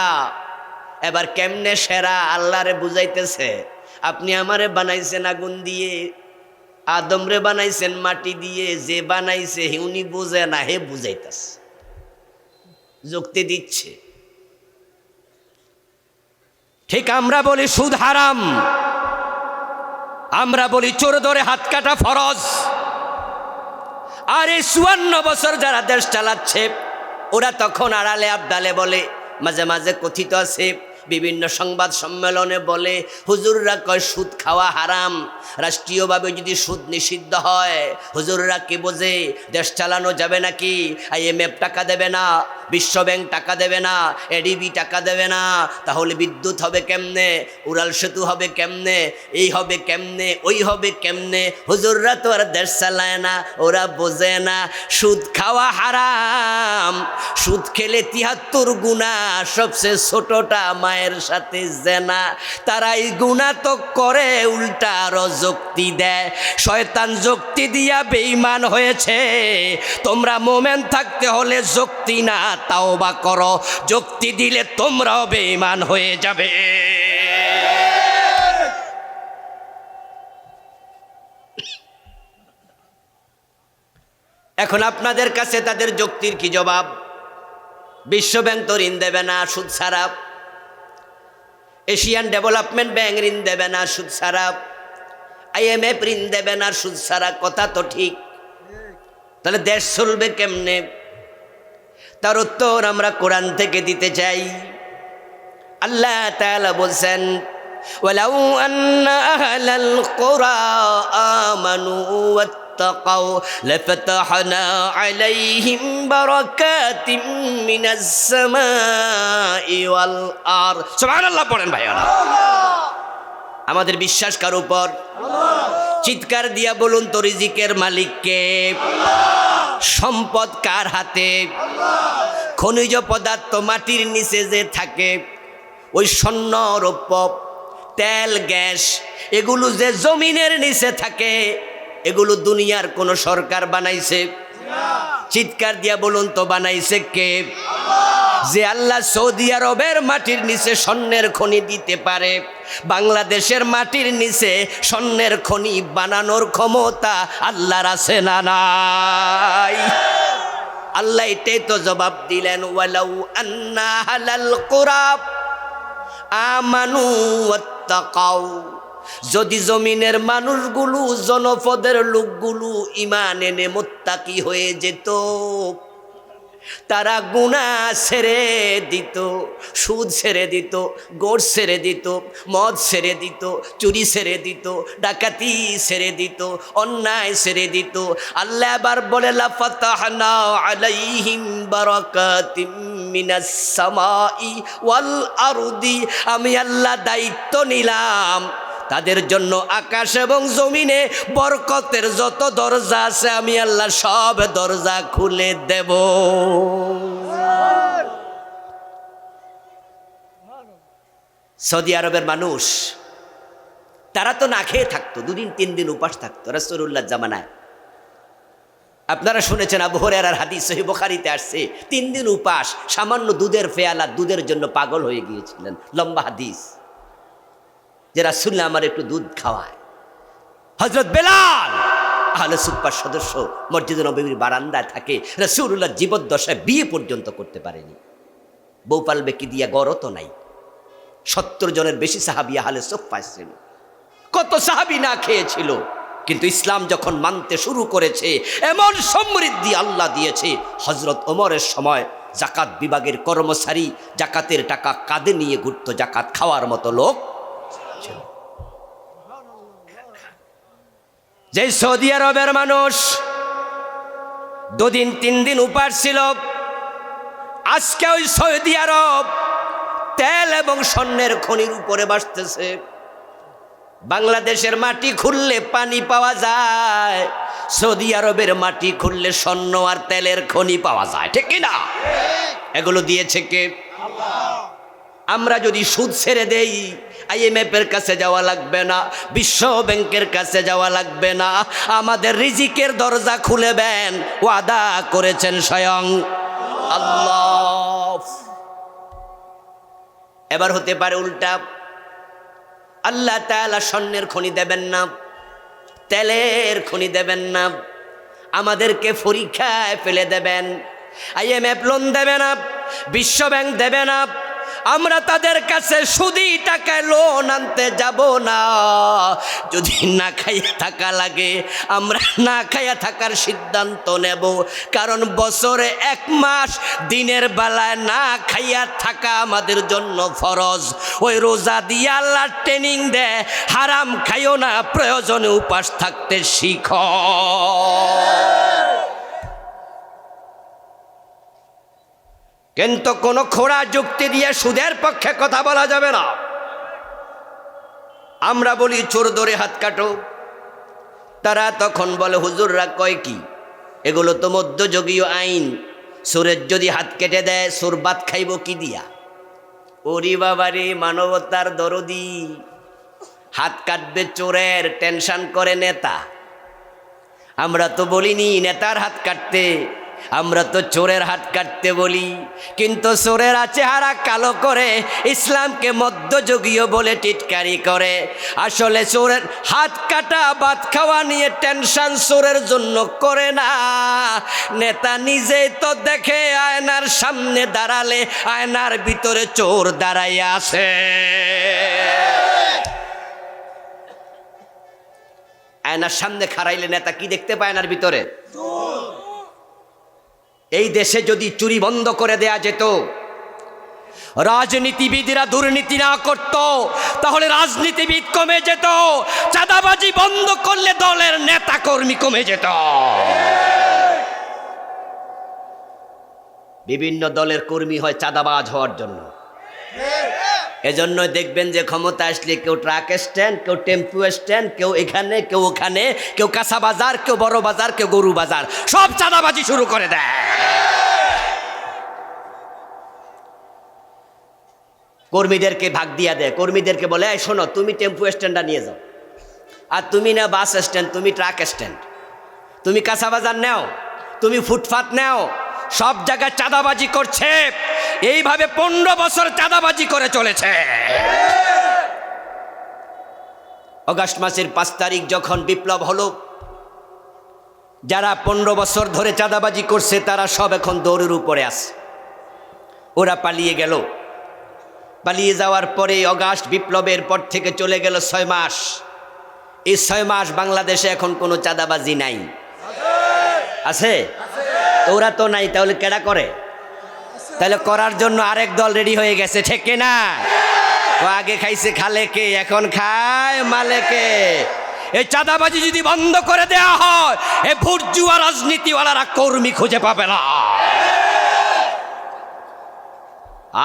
এবার কেমনে সেরা আল্লাহরে বুঝাইতেছে। আপনি আমারে বানাইছেন আগুন দিয়ে, আদমরে বানাইছেন মাটি দিয়ে। যে বানাইছে উনি বুঝে না, হে বুঝাইতেছে, যুক্তি দিচ্ছে। ঠিক আমরা বলি সুদ হারাম, আমরা বলি চোর ধরে হাত কাটা ফরজ। আর এই 54 বছর যারা দেশ চালাচ্ছে, ওরা তখন আড়ালে আবদালে বলে, মাঝে মাঝে কথিত আছে, বিভিন্ন সংবাদ সম্মেলনে বলে, হুজুররা কয় সুদ খাওয়া হারাম, রাষ্ট্রীয়ভাবে যদি সুদ নিষিদ্ধ হয়, হুজুররা কি বোঝে? দেশ চালানো যাবে নাকি? IMF টাকা দেবে না, বিশ্বব্যাংক টাকা দেবে না, ADB টাকা দেবে না, তাহলে বিদ্যুৎ হবে কেমনে? উড়াল সেতু হবে কেমনে? এই হবে কেমনে? ওই হবে কেমনে? হুজুররা তো আর দেশ চালায় না, ওরা বোঝে না। সুদ খাওয়া হারাম। সুদ খেলে 73 গুনাহ, সবচেয়ে ছোটটা মায়ের সাথে জেনা। তারা এই গুনাহ তো করে, উল্টা আরো যুক্তি দেয়। শয়তান যুক্তি দিয়া বেঈমান হয়েছে। তোমরা মোমেন থাকতে হলে যুক্তি না, তাওবা করো। যুক্তি দিলে তোমরাও বেঈমান হয়ে যাবে। এখন আপনাদের কাছে তাদের যুক্তির কি জবাব? বিশ্বব্যাংক তো ঋণ দেবে না সুদ ছাড়া, এশিয়ান ডেভেলপমেন্ট ব্যাংক ঋণ দেবে না সুদ ছাড়া, IMF ঋণ দেবে না সুদ ছাড়া। কথা তো ঠিক, তাহলে দেশ চলবে কেমনে? তার উত্তর আমরা কোরআন থেকে দিতে চাই। আল্লাহ তাআলা বলছেন, ওয়ালাউ আন্না আহলাল কুরা আমানু ওয়াত্তাকাউ লাফাতাহনা আলাইহিম বারাকাতিম মিনাস সামাই ওয়াল আরদ। সুবহানাল্লাহ পড়েন ভাইরা। আমাদের বিশ্বাস কার উপর? চিৎকার দিয়া বলুন তো, রিজিকের মালিক কে? সম্পদ কার হাতে? খনিজ পদার্থ মাটির নিচে যে থাকে, ওই স্বর্ণ, রৌপ্য, তেল, গ্যাস, এগুলো যে জমিনের নিচে থাকে, এগুলো দুনিয়ার কোন সরকার বানাইছে? চিৎকার দিয়া বলুন তো, বানাইছে কে? যে আল্লাহ সৌদি আরবের মাটির নিচে স্বর্ণের খনি দিতে পারে, বাংলাদেশের মাটির নিচে স্বর্ণের খনি বানানোর ক্ষমতা আল্লাহর আছে না নাই? আল্লাহ এটাই তো জবাব দিলেন, ওয়ালাউ আন্না আহলাল কুরা আমানু ওয়াত্তাকাউ। যদি জমিনের মানুষগুলো, জনপদের লোকগুলো ঈমান এনে মুত্তাকি হয়ে যেত, তারা গুনাহ ছেড়ে দিত, সুদ ছেড়ে দিত, গোড় ছেড়ে দিত, মদ ছেড়ে দিত, চুরি ছেড়ে দিত, ডাকাতি ছেড়ে দিত, অন্যায় ছেড়ে দিত। আল্লাহ আবার বলে, লাফাতাহনা আলাইহিম বারাকাতিম মিনাস সামাই ওয়াল আরদি। আমি আল্লাহ দায়িত্ব নিলাম, তাদের জন্য আকাশ এবং জমিনে বরকতের যত দরজা আছে আমি আল্লাহ সব দরজা খুলে দেব। সৌদি আরবের মানুষ তারা তো না খেয়ে থাকতো, 2 দিন 3 দিন উপাস থাকতো রাসূলুল্লাহর জামানায়। আপনারা শুনেছেন আবু হুরায়রার হাদিস সহিহ বুখারীতে আসছে 3 দিন উপাস, সামান্য দুধের পেয়ালা দুধের জন্য পাগল হয়ে গিয়েছিলেন। লম্বা হাদিস যে রাসূলুল্লাহ আমার একটু দুধ খাওয়ায়। হযরত বেলাল আহলে সুফফার সদস্য মসজিদে নববীর বারান্দায় থাকে, রাসূলুল্লাহ জীবদ্দশায় বিয়ে পর্যন্ত করতে পারেনি। বউ পালবে কি দিয়া, গড় তো নাই। 70 জনের বেশি সাহাবী আহলে সুফফা ছিল। কত সাহাবী না খেয়েছিল, কিন্তু ইসলাম যখন মানতে শুরু করেছে এমন সমৃদ্ধি আল্লাহ দিয়েছে। হযরত ওমরের সময় জাকাত বিভাগের কর্মচারী জাকাতের টাকা কাঁধে নিয়ে ঘুরত, জাকাত খাওয়ার মতো লোক ছিল। যে সৌদি আরবের মানুষ 2 দিন 3 দিন উপাস ছিল, আজকে ওই সৌদি আরব তেল এবং স্বর্ণের খনির উপরে বাসতেছে। বাংলাদেশের মাটি খুললে পানি পাওয়া যায়, সৌদি আরবের মাটি খুললে স্বর্ণ আর তেলের খনি পাওয়া যায়, ঠিক কি না? এগুলো দিয়েছে কে? আমরা যদি সুদ ছেড়ে দেই, IMF এর কাছে যাওয়া লাগবে না, বিশ্ব ব্যাংকের কাছে যাওয়া লাগবে না, আমাদের রিজিকের দরজা খুলে দেন, ওয়াদা করেছেন স্বয়ং আল্লাহ। এবার হতে পারে উল্টা, আল্লাহ তাআলা স্বর্ণের খনি দেবেন না, তেলের খনি দেবেন না, আমাদেরকে পরীক্ষায় ফেলে দেবেন। IMF লোন দেবে না, বিশ্ব ব্যাংক দেবে না, আমরা তাদের কাছে সুদি টাকায় লোন আনতে যাব না। যদি না খাইয়া থাকা লাগে আমরা না খাইয়া থাকার সিদ্ধান্ত নেব, কারণ বছরে 1 মাস দিনের বেলায় না খাইয়া থাকা আমাদের জন্য ফরজ। ওই রোজা দিয়ে আল্লাহ ট্রেনিং দেয়, হারাম খাইও না, প্রয়োজনে উপাস থাকতে শিখো। কিন্তু কোন খোড়া যুক্তি দিয়ে সুদের পক্ষে কথা বলা যাবে না। আমরা বলি চোর ধরে হাত কাটো, তারা তখন বলে হুজুররা কয় কি, এগুলো তো মধ্যযুগীয় আইন, চোরের যদি হাত কেটে দেয় চোর ভাত খাইব কি দিয়া? ওরে বাবারে, মানবতার দরদি, হাত কাটবে চোরের টেনশন করে নেতা। আমরা তো বলিনি নেতার হাত কাটতে, আমরা তো চোরের হাত কাটতে বলি। কিন্তু চোরের চেহারা কালো করে ইসলামকে মধ্যযুগীয় বলে টিটকারি করে। আসলে চোরের হাত কাটা ভাত খাওয়া নিয়ে টেনশন চোরের জন্য করে না, নেতা নিজেই তো দেখে আয়নার সামনে দাঁড়ালে আয়নার ভিতরে চোর দাঁড়াইয়া আছে। আয়নার সামনে খাড়াইলে নেতা কি দেখতে পায় আয়নার ভিতরে? এই দেশে যদি চুরি বন্ধ করে দেয়া যেত, রাজনীতিবিদরা দুর্নীতি না করত, তাহলে রাজনীতিবিদ কমে যেত। চাঁদাবাজি বন্ধ করলে দলের নেতা কর্মী কমে যেত। বিভিন্ন দলের কর্মী হয় চাঁদাবাজ হওয়ার জন্য। এজন্য দেখবেন যে ক্ষমতা আসলে কেউ ট্রাক স্ট্যান্ড, কেউ টেম্পু স্ট্যান্ড, কেউ এখানে কেউ ওখানে, কেউ কাঁচা বাজার, কেউ বড় বাজার, কেউ গরু বাজার, সব চাঁদাবাজি শুরু করে দেয়। কর্মীদেরকে ভাগ দিয়া দেয়, কর্মীদেরকে বলে এই শোনো, তুমি টেম্পু স্ট্যান্ডটা নিয়ে যাও, আর তুমি না বাস স্ট্যান্ড, তুমি ট্রাক স্ট্যান্ড, তুমি কাঁচা বাজার নাও, তুমি ফুটপাত নাও। সব জায়গায় চাঁদাবাজি করছে। এইভাবে 15 বছর চাঁদাবাজি করে চলেছে। আগস্ট মাসের 5 তারিখ যখন বিপ্লব হলো, যারা 15 বছর ধরে চাঁদাবাজি করছে তারা সব এখন দৌড়ের উপরে আছে। ওরা পালিয়ে গেল। পালিয়ে যাওয়ার পরে আগস্ট বিপ্লবের পর থেকে চলে গেল 6 মাস। এই 6 মাস বাংলাদেশে এখন কোনো চাঁদাবাজি নাই। আছে? ওরা তো নাই, তাহলে কেডা করে? তাহলে করার জন্য আরেক দল রেডি হয়ে গেছে, ঠিক না? ও আগে খাইছে খালেকে, এখন খায় মালেকে। এই চাঁদাবাজি যদি বন্ধ করে দেয়া হয়, এই ভুর্জুয়া রাজনীতিওয়ালারা কর্মী খুঁজে পাবে না।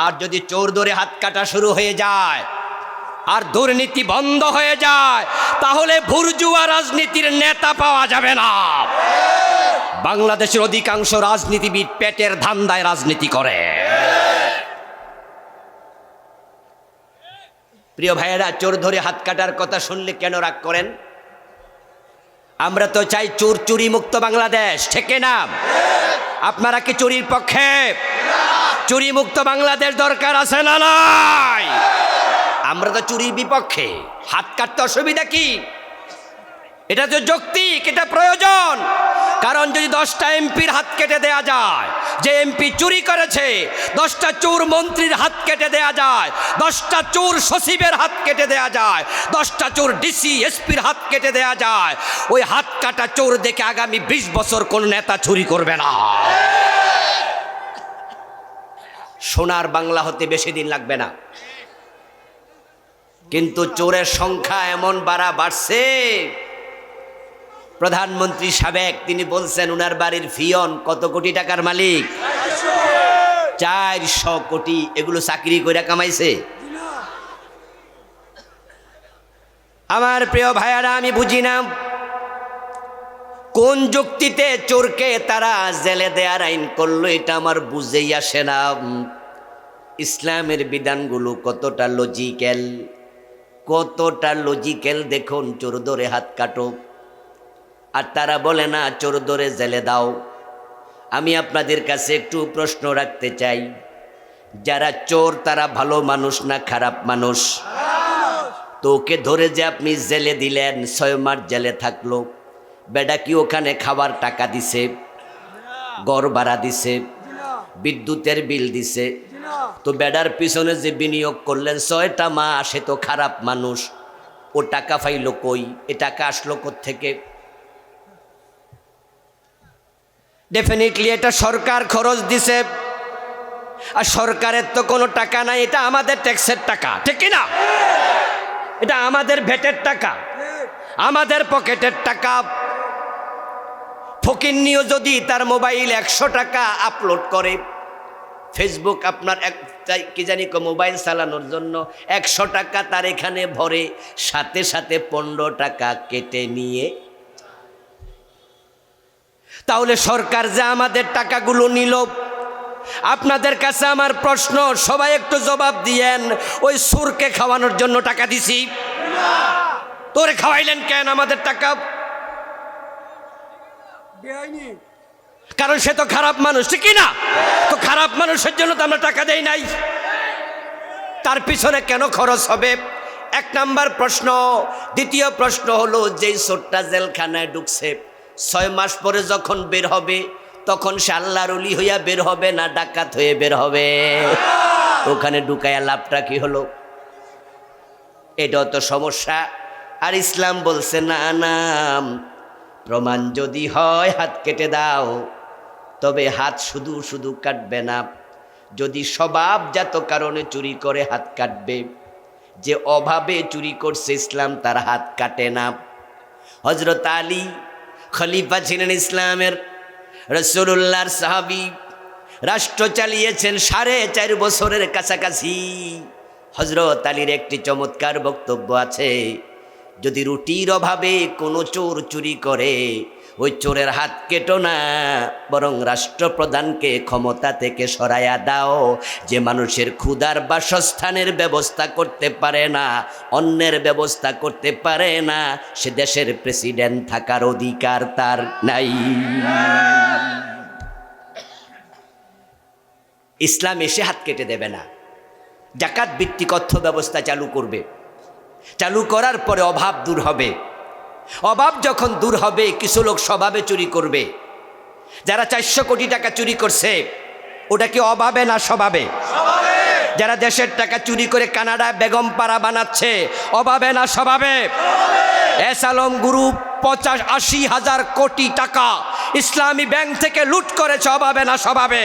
আর যদি চোর ধরে হাত কাটা শুরু হয়ে যায়, আর দুর্নীতি বন্ধ হয়ে যায়, তাহলে বুর্জুয়া রাজনীতির নেতা পাওয়া যাবে না। বাংলাদেশের অধিকাংশ রাজনীতিবিদ পেটের ধান্দায় রাজনীতি করে। প্রিয় ভাইয়েরা, চোর ধরে হাত কাটার কথা শুনলে কেন রাগ করেন? আমরা তো চাই চোর চুরি মুক্ত বাংলাদেশ, ঠিক না? আপনারা কি চুরির পক্ষে? চুরি মুক্ত বাংলাদেশ দরকার আছে না নাই? আমরা তো চুরির বিপক্ষে। হাত কাটতে অসুবিধা কি? এটা তো যৌক্তিক, এটা প্রয়োজন। কারণ যদি 10টা এমপির হাত কেটে দেয়া যায়, যে এমপি চুরি করেছে, 10টা চোর মন্ত্রীর হাত কেটে দেয়া যায়, 10টা চোর সচিবের হাত কেটে দেয়া যায়, 10টা চোর ডিসি এসপির হাত কেটে দেয়া যায়, ওই হাত কাটা চোর দেখে আগামী 20 বছর কোন নেতা চুরি করবে না। সোনার বাংলা হতে বেশি দিন লাগবে না। কিন্তু চোরের সংখ্যা এমন বাড়ছে, প্রধানমন্ত্রী সাবেক তিনি বলছেন উনার বাড়ির ফিয়ন কত কোটি টাকার মালিক? 400 কোটি। এগুলো চাকরি করে কামাইছে? আমার প্রিয় ভাইয়ারা, আমি বুঝি না কোন যুক্তিতে চোরকে তারা জেলে দেওয়ার আইন করলো, এটা আমার বুঝেই আসে না। ইসলামের বিধানগুলো কতটা লজিক্যাল দেখুন। চোর ধরে হাত কাটো, আর তারা বলে না চোর ধরে জেলে দাও। আমি আপনাদের কাছে একটু প্রশ্ন রাখতে চাই, যারা চোর তারা ভালো মানুষ না খারাপ মানুষ? তো ওকে ধরে যে আপনি জেলে দিলেন, 6 মাস জেলে থাকলো, বেডা কি ওখানে খাবার টাকা দিছে, ঘর ভাড়া দিছে, বিদ্যুতের বিল দিছে? তো বেডার পিছনে যে বিনিয়োগ করলেন 6টা মাস, সে তো খারাপ মানুষ। ও টাকা পাইলো কই? এ টাকা আসলো কোত্থেকে? ডেফিনেটলি এটা সরকার খরচ দিছে, আর সরকারের তো কোনো টাকা নাই, এটা আমাদের ট্যাক্সের টাকা, ঠিক না? এটা আমাদের ভ্যাটের টাকা, আমাদের পকেটের টাকা। ফকিন্নিও যদি তার মোবাইল 100 টাকা আপলোড করে ফেসবুক, আপনার কি জানি মোবাইল চালানোর জন্য 100 টাকা তার এখানে ভরে, সাথে সাথে 15 টাকা কেটে নিয়ে, তাহলে সরকার যে আমাদের টাকাগুলো নিল, আপনাদের কাছে আমার প্রশ্ন, সবাই একটু জবাব দিয়েন, ওই সুরকে খাওয়ানোর জন্য টাকা দিছি? তোরে খাওয়াইলেন কেন আমাদের টাকা? কারণ সে তো খারাপ মানুষ, ঠিক না? তো খারাপ মানুষের জন্য তো আমরা টাকা দেই নাই, তার পিছনে কেন খরচ হবে? 1 নাম্বার প্রশ্ন। দ্বিতীয় প্রশ্ন হলো, যেই চোরটা জেলখানায় ঢুকছে, 6 মাস পরে যখন বের হবে, তখন সে আল্লাহর ওলি হইয়া বের হবে না ডাকাত হয়ে বের হবে? ওখানে ঢুকাইয়া লাভটা কি হলো? এটাও তো সমস্যা। আর ইসলাম বলছে না না, প্রমাণ যদি হয় হাত কেটে দাও, তবে হাত শুধু শুধু কাটবে না, যদি স্বভাবজাত কারণে চুরি করে হাত কাটবে। যে অভাবে চুরি করছে, ইসলাম তার হাত কাটে না। হযরত আলী খলিফা ছিলেন ইসলামের, রাসূলুল্লাহর সাহাবী, রাষ্ট্র চালিয়েছেন 4.5 বছরের কাছাকাছি। হযরত আলীর একটি চমৎকার বক্তব্য আছে, যদি রুটির অভাবে কোনো চোর চুরি করে, ওই চোরের হাত কেটো না, বরং রাষ্ট্রপ্রধানকে ক্ষমতা থেকে সরাইয়া দাও। যে মানুষের ক্ষুধার বাসস্থানের ব্যবস্থা করতে পারে না, অন্যের ব্যবস্থা করতে পারে না, সে দেশের প্রেসিডেন্ট থাকার অধিকার তার নাই। ইসলাম এসে হাত কেটে দেবে না, জাকাত ভিত্তিক অর্থ ব্যবস্থা চালু করবে। চালু করার পরে অভাব দূর হবে। অভাব যখন দূর হবে, কিছু লোক স্বভাবে চুরি করবে। যারা 400 কোটি টাকা চুরি করছে, ওটা কি অভাবে না স্বভাবে? যারা দেশের টাকা চুরি করে কানাডায় বেগমপাড়া বানাচ্ছে, অভাবে না স্বভাবে? এস আলম গ্রুপ 85 হাজার কোটি টাকা ইসলামী ব্যাংক থেকে লুট করেছে, অভাবে না স্বভাবে?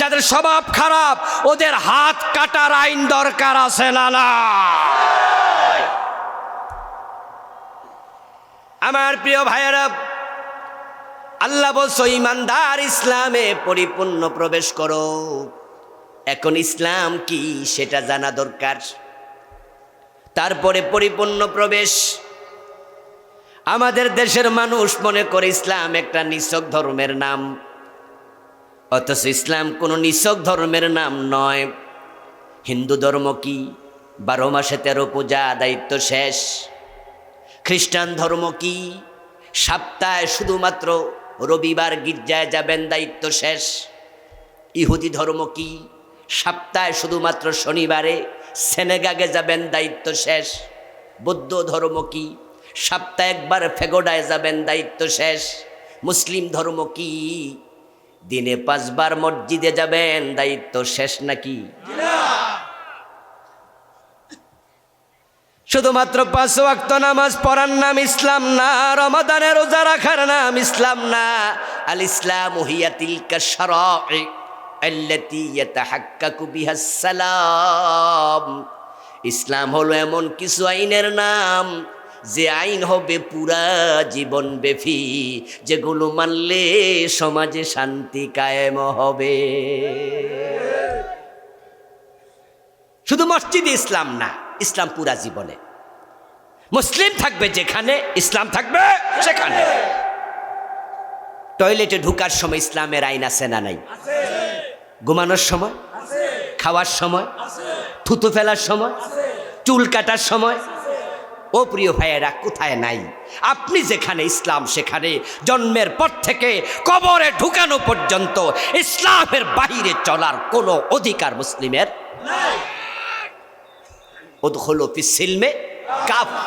যাদের স্বভাব খারাপ, ওদের হাত কাটার আইন দরকার আছে না না? আমার প্রিয় ভাইয়েরা, আল্লাহ বলছো ইমানদার ইসলামে পরিপূর্ণ প্রবেশ করো। এখন ইসলাম কি সেটা জানা দরকার। তারপরে পরিপূর্ণ প্রবেশ। আমাদের দেশের মানুষ মনে করে ইসলাম একটা নিছক ধর্মের নাম, অথচ ইসলাম কোনো নিছক ধর্মের নাম নয়। হিন্দু ধর্ম কি? 12 মাসে 13 পূজা, দায়িত্ব শেষ। খ্রিস্টান ধর্ম কি? সপ্তাহে শুধুমাত্র রবিবার গির্জায় যাবেন, দায়িত্ব শেষ। ইহুদি ধর্ম কি? সপ্তাহে শুধুমাত্র শনিবারে সেনেগাগে যাবেন, দায়িত্ব শেষ। বৌদ্ধ ধর্ম কি? সপ্তাহে একবার ফেগোডায় যাবেন, দায়িত্ব শেষ। মুসলিম ধর্ম কি? দিনে 5 বার মসজিদে যাবেন, দায়িত্ব শেষ নাকি? শুধুমাত্র 5 ওয়াক্ত নামাজ পড়ার নাম ইসলাম না, রমাদানের রোজা রাখার নাম ইসলাম না। আল ইসলামু হিয়া তিলকা শারাঈ আল্লাতী ইয়াতাহাক্কাকু বিহাস সালাম। ইসলাম হলো এমন কিছু আইনের নাম যে আইন হবে পুরা জীবন ব্যাপী, যেগুলো মানলে সমাজে শান্তি কায়েম হবে। শুধু মসজিদে ইসলাম না, ইসলাম পুরা জীবনে। মুসলিম থাকবে যেখানে, ইসলাম থাকবে সেখানে। টয়লেটে ঢুকার সময় ইসলামের আইন আছে না নাই? ঘুমানোর সময়, খাওয়ার সময়, থুতু ফেলার সময়, চুল কাটার সময়। ও প্রিয় ভাইয়েরা, কোথায় নাই? আপনি যেখানে, ইসলাম সেখানে। জন্মের পর থেকে কবরে ঢুকানো পর্যন্ত ইসলামের বাহিরে চলার কোনো অধিকার মুসলিমের নাই। উদখুলু ফিস সিলমে কাফা।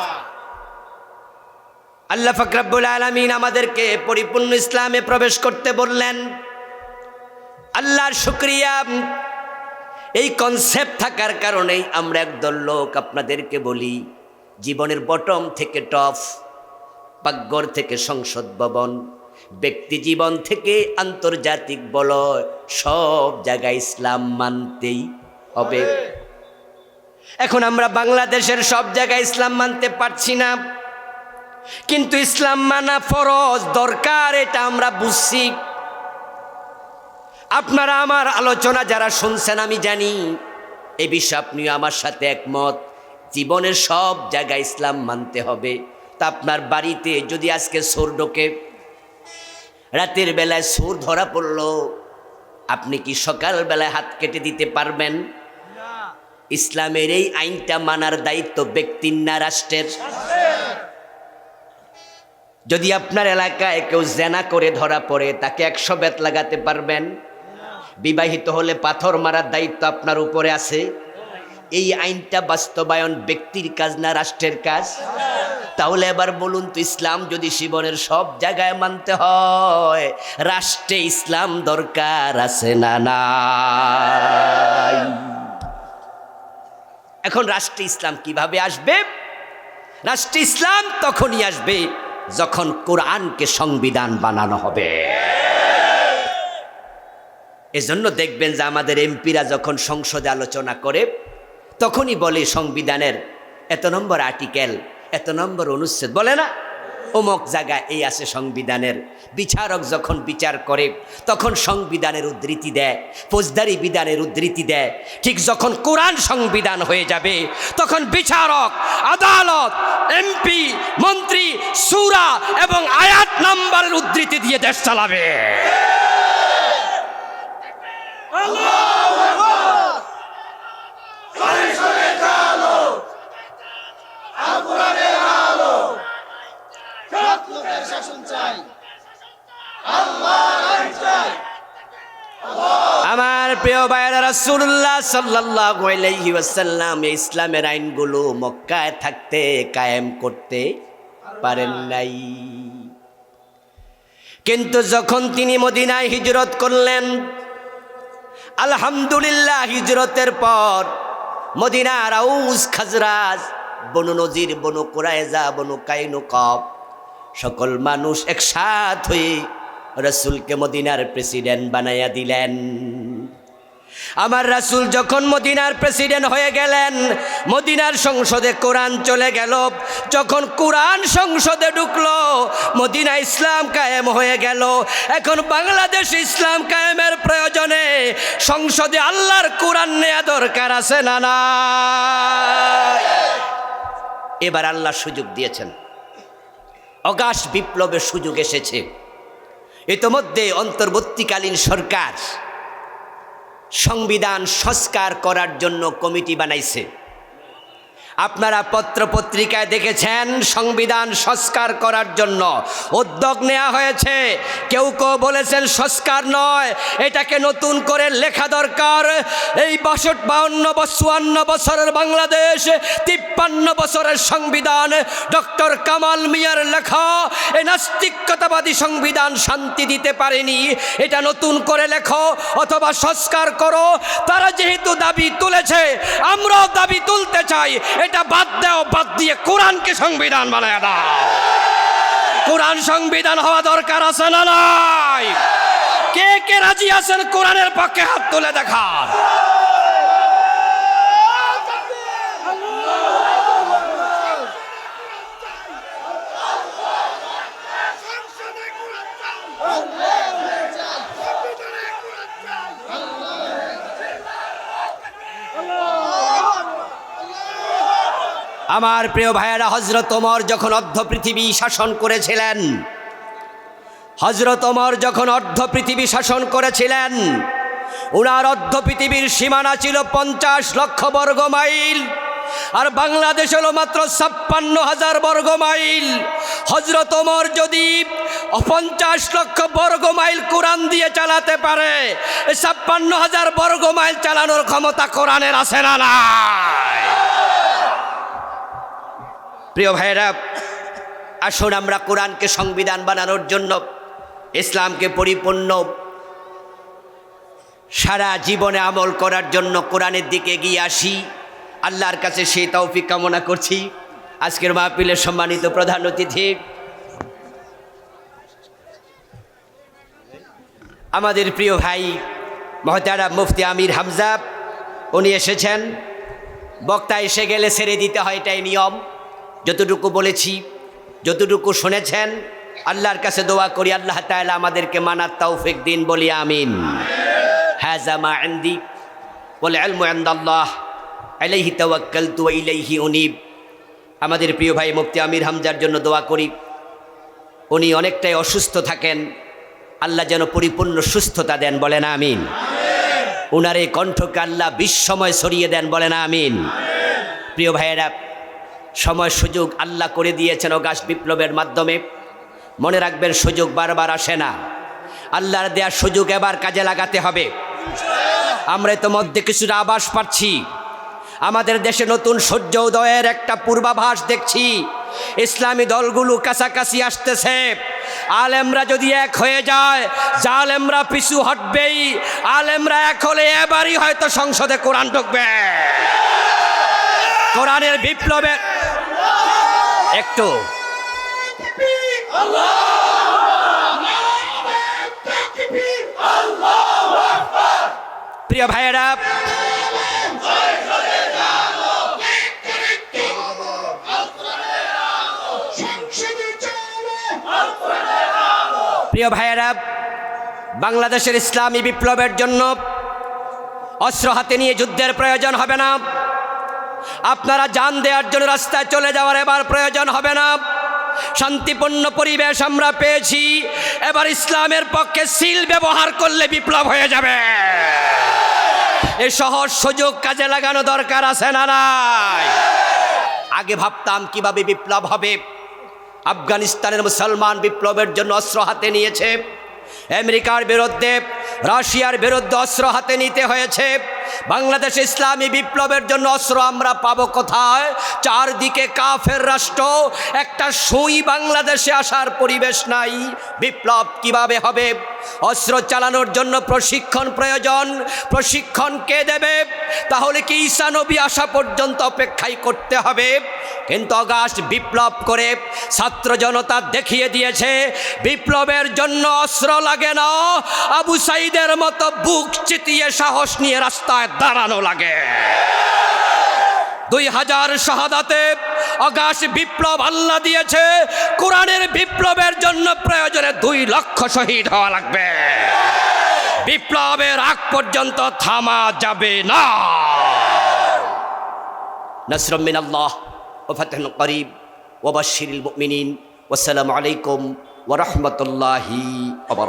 আল্লাহ পাক রব্বুল আলামিন আমাদেরকে পরিপূর্ণ ইসলামে প্রবেশ করতে বললেন। আল্লাহর শুকরিয়া, এই কনসেপ্ট থাকার কারণেই আমরা একদল লোক আপনাদেরকে বলি, জীবনের বটম থেকে টপ, পাকঘর থেকে সংসদ ভবন, ব্যক্তি জীবন থেকে আন্তর্জাতিক বলয়, সব জায়গায় ইসলাম মানতেই হবে। এখন আমরা বাংলাদেশের সব জায়গায় ইসলাম মানতে পারছি না, কিন্তু ইসলাম মানা ফরজ, দরকার, এটা আমরা বুঝছি। আপনারা আমার আলোচনা যারা শুনছেন, আমি জানি এই বিষয়ে আপনিও আমার সাথে একমত। জীবনের সব জায়গায় ইসলাম মানতে হবে। তা আপনার বাড়িতে যদি আজকে চোর ঢোকে, রাতের বেলায় চোর ধরা পড়ল, আপনি কি সকালবেলায় হাত কেটে দিতে পারবেন? ইসলামের এই আইনটা মানার দায়িত্ব ব্যক্তির না রাষ্ট্রের? যদি আপনার এলাকায় কেউ জেনা করে ধরা পড়ে, তাকে 100 বেত লাগাতে পারবেন? বিবাহিত হলে পাথর মারার দায়িত্ব আপনার উপরে আছে। এই আইনটা বাস্তবায়ন ব্যক্তির কাজ না রাষ্ট্রের কাজ? তাহলে এবার বলুন তো, ইসলাম যদি জীবনের সব জায়গায় মানতে হয়, রাষ্ট্রে ইসলাম দরকার আছে না নাই? এখন রাষ্ট্রে ইসলাম কিভাবে আসবে? রাষ্ট্রে ইসলাম তখনই আসবে যখন কোরআনকে সংবিধান বানানো হবে। এজন্য দেখবেন যে আমাদের এমপিরা যখন সংসদে আলোচনা করে, তখনই বলে সংবিধানের এত নম্বর আর্টিকেল, এত নম্বর অনুচ্ছেদ, বলে না? অমুক জায়গায় এই আছে সংবিধানের। বিচারক যখন বিচার করে তখন সংবিধানের উদ্ধৃতি দেয়, ফৌজদারি বিধানের উদ্ধৃতি দেয়। ঠিক যখন কোরআন সংবিধান হয়ে যাবে, তখন বিচারক, আদালত, এমপি, মন্ত্রী সূরা এবং আয়াত নাম্বারের উদ্ধৃতি দিয়ে দেশ চালাবে। আমার প্রিয় ভাইরা, রাসূলুল্লাহ সাল্লাল্লাহু আলাইহি ওয়াসাল্লাম ইসলামের আইনগুলো মক্কায় থাকতে কায়েম করতে পারেন নাই, কিন্তু যখন তিনি মদিনায় হিজরত করলেন, আলহামদুলিল্লাহ, হিজরতের পর মদিনার আউস খাজরাজ, বনু নজির, বনু কুরাইজা, বনু কাইনুকা সকল মানুষ একসাথ হয়ে রাসূলকে মদিনার প্রেসিডেন্ট বানাইয়া দিলেন। আমার রাসূল যখন মদিনার প্রেসিডেন্ট হয়ে গেলেন, মদিনার সংসদে কোরআন চলে গেল। যখন কোরআন সংসদে ঢুকলো, মদিনা ইসলাম কায়েম হয়ে গেল। এখন বাংলাদেশ ইসলাম কায়েমের প্রয়োজনে সংসদে আল্লাহর কোরআন নেওয়া দরকার আছে না নাই? এবার আল্লাহ সুযোগ দিয়েছেন, অগাস্ট বিপ্লবের সুযোগ এসেছে। ইতোমধ্যে অন্তর্বর্তীকালীন সরকার সংবিধান সংস্কার করার জন্য কমিটি বানাইছে। আপনারা পত্রপত্রিকায় দেখেছেন সংবিধান সংস্কার করার জন্য উদ্যোগ নেওয়া হয়েছে। কেউ কেউ বলেছেন সংস্কার নয়, এটাকে নতুন করে লেখা দরকার। এই 52 বছরের বাংলাদেশ, 53 বছরের সংবিধান, ডক্টর কামাল মিয়ার লেখা এই নাস্তিকতাবাদী সংবিধান শান্তি দিতে পারেনি। এটা নতুন করে লেখো অথবা সংস্কার করো। তারা যেহেতু দাবি তুলেছে, আমরাও দাবি তুলতে চাই, এটা বাদ দাও, বাদ দিয়ে কোরআনকে সংবিধান বানায় দাও। কোরআন সংবিধান হওয়া দরকার আছে না নাই? কে কে রাজি আছেন কোরআনের পক্ষে হাত তুলে দেখান। আমার প্রিয় ভাইয়েরা, হযরত ওমর যখন অর্ধ পৃথিবী শাসন করেছিলেন, হযরত ওমর যখন অর্ধ পৃথিবী শাসন করেছিলেন, উনার অর্ধ পৃথিবীর সীমানা ছিল 50 লক্ষ বর্গ মাইল, আর বাংলাদেশ হলো মাত্র 56,000 বর্গ মাইল। হযরত ওমর যদি 50 লক্ষ বর্গ মাইল কোরআন দিয়ে চালাতে পারে, 56,000 বর্গ মাইল চালানোর ক্ষমতা কোরআনের আছে না নাই? প্রিয় ভাইয়েরা, আসুন আমরা কোরআনকে সংবিধান বানানোর জন্য, ইসলামকে পরিপূর্ণ সারা জীবনে আমল করার জন্য কোরআনের দিকে এগিয়ে আসি। আল্লাহর কাছে সেই তৌফিক কামনা করছি। আজকের মাহফিলের সম্মানিত প্রধান অতিথি আমাদের প্রিয় ভাই মহতারাম মুফতি আমির হামজা, উনি এসেছেন। বক্তা এসে গেলে ছেড়ে দিতে হয়, এটাই নিয়ম। যতটুকু বলেছি, যতটুকু শুনেছেন, আল্লাহর কাছে দোয়া করি আল্লাহ তাআলা আমাদেরকে মানার তৌফিক দিন, বলি আমিন। হাযা মা ইনদি ওয়াল ইলমু ইনদাল্লাহ আলাইহি তাওয়াক্কালতু ওয়া ইলাইহি উনীব। আমাদের প্রিয় ভাই মুফতি আমির হামজার জন্য দোয়া করি। উনি অনেকটাই অসুস্থ থাকেন, আল্লাহ যেন পরিপূর্ণ সুস্থতা দেন, বলেন আমিন। উনার এই কণ্ঠকে আল্লাহ বিশ্বময় ছড়িয়ে দেন, বলেন আমিন। প্রিয় ভাইয়েরা, সময় সুযোগ আল্লাহ করে দিয়েছেন অগাস্ট বিপ্লবের মাধ্যমে। মনে রাখবেন, সুযোগ বারবার আসে না, আল্লাহর দেওয়ার সুযোগ এবার কাজে লাগাতে হবে। আমরা ইতিমধ্যে কিছুটা আভাস পাচ্ছি, আমাদের দেশে নতুন সূর্য উদয়ের একটা পূর্বাভাস দেখছি। ইসলামী দলগুলো কাছাকাছি আসতেছে। আলেমরা যদি এক হয়ে যায়, জালেমরা পিছু হটবেই। আলেমরা এক হলে এবারই হয়তো সংসদে কোরআন ঢুকবে। কোরআনের বিপ্লবের একটু প্রিয় ভাইয়েরা, প্রিয় ভাইয়েরা, বাংলাদেশের ইসলামী বিপ্লবের জন্য অস্ত্র হাতে নিয়ে যুদ্ধের প্রয়োজন হবে না। আপনারা জান দেওয়ার জন্য রাস্তায় চলে যাওয়ার এবার প্রয়োজন হবে না। শান্তিপূর্ণ পরিবেশ আমরা পেয়েছি, এবার ইসলামের পক্ষে সিল ব্যবহার করলে বিপ্লব হয়ে যাবে। এই সহজ সুযোগ কাজে লাগানো দরকার আছে না নাই? আগে ভাবতাম কিভাবে বিপ্লব হবে। আফগানিস্তানের মুসলমান বিপ্লবের জন্য অস্ত্র হাতে নিয়েছে, আমেরিকার বিরুদ্ধে, রাশিয়ার বিরুদ্ধে অস্ত্র হাতে নিতে হয়েছে। বাংলাদেশ ইসলামী বিপ্লবের জন্য অস্ত্র আমরা পাবো কোথায়? চারদিকে কাফের রাষ্ট্র, একটা সুই বাংলাদেশে আসার পরিবেশ নাই। বিপ্লব কিভাবে হবে? অস্ত্র চালানোর জন্য প্রশিক্ষণ প্রয়োজন। প্রশিক্ষণ কে দেবে? তাহলে কি ঈসা নবী আসা পর্যন্ত অপেক্ষাই করতে হবে? কিন্তু অগাস্ট বিপ্লব করে ছাত্র জনতা দেখিয়ে দিয়েছে, বিপ্লবের জন্য অস্ত্র লাগে না, আবু সাইদের মতো বুক চিতিয়ে সাহস নিয়ে রাস্তায় দাঁড়ানো লাগে। 2000 শাহাদাতে অগাস্ট বিপ্লব আল্লাহ দিয়েছে। কোরআনের বিপ্লবের জন্য প্রয়োজনে 2 লক্ষ শহীদ হওয়া লাগবে। বিপ্লবের আগ পর্যন্ত থামা যাবে না। নাসরুম মিনাল্লাহ ওয়া ফাতহুন করিব ওয়া বাশশিরিল মুমিনিন। ওয়াসসালামু আলাইকুম ওয়া রাহমাতুল্লাহি ওয়া বারাকাতুহু।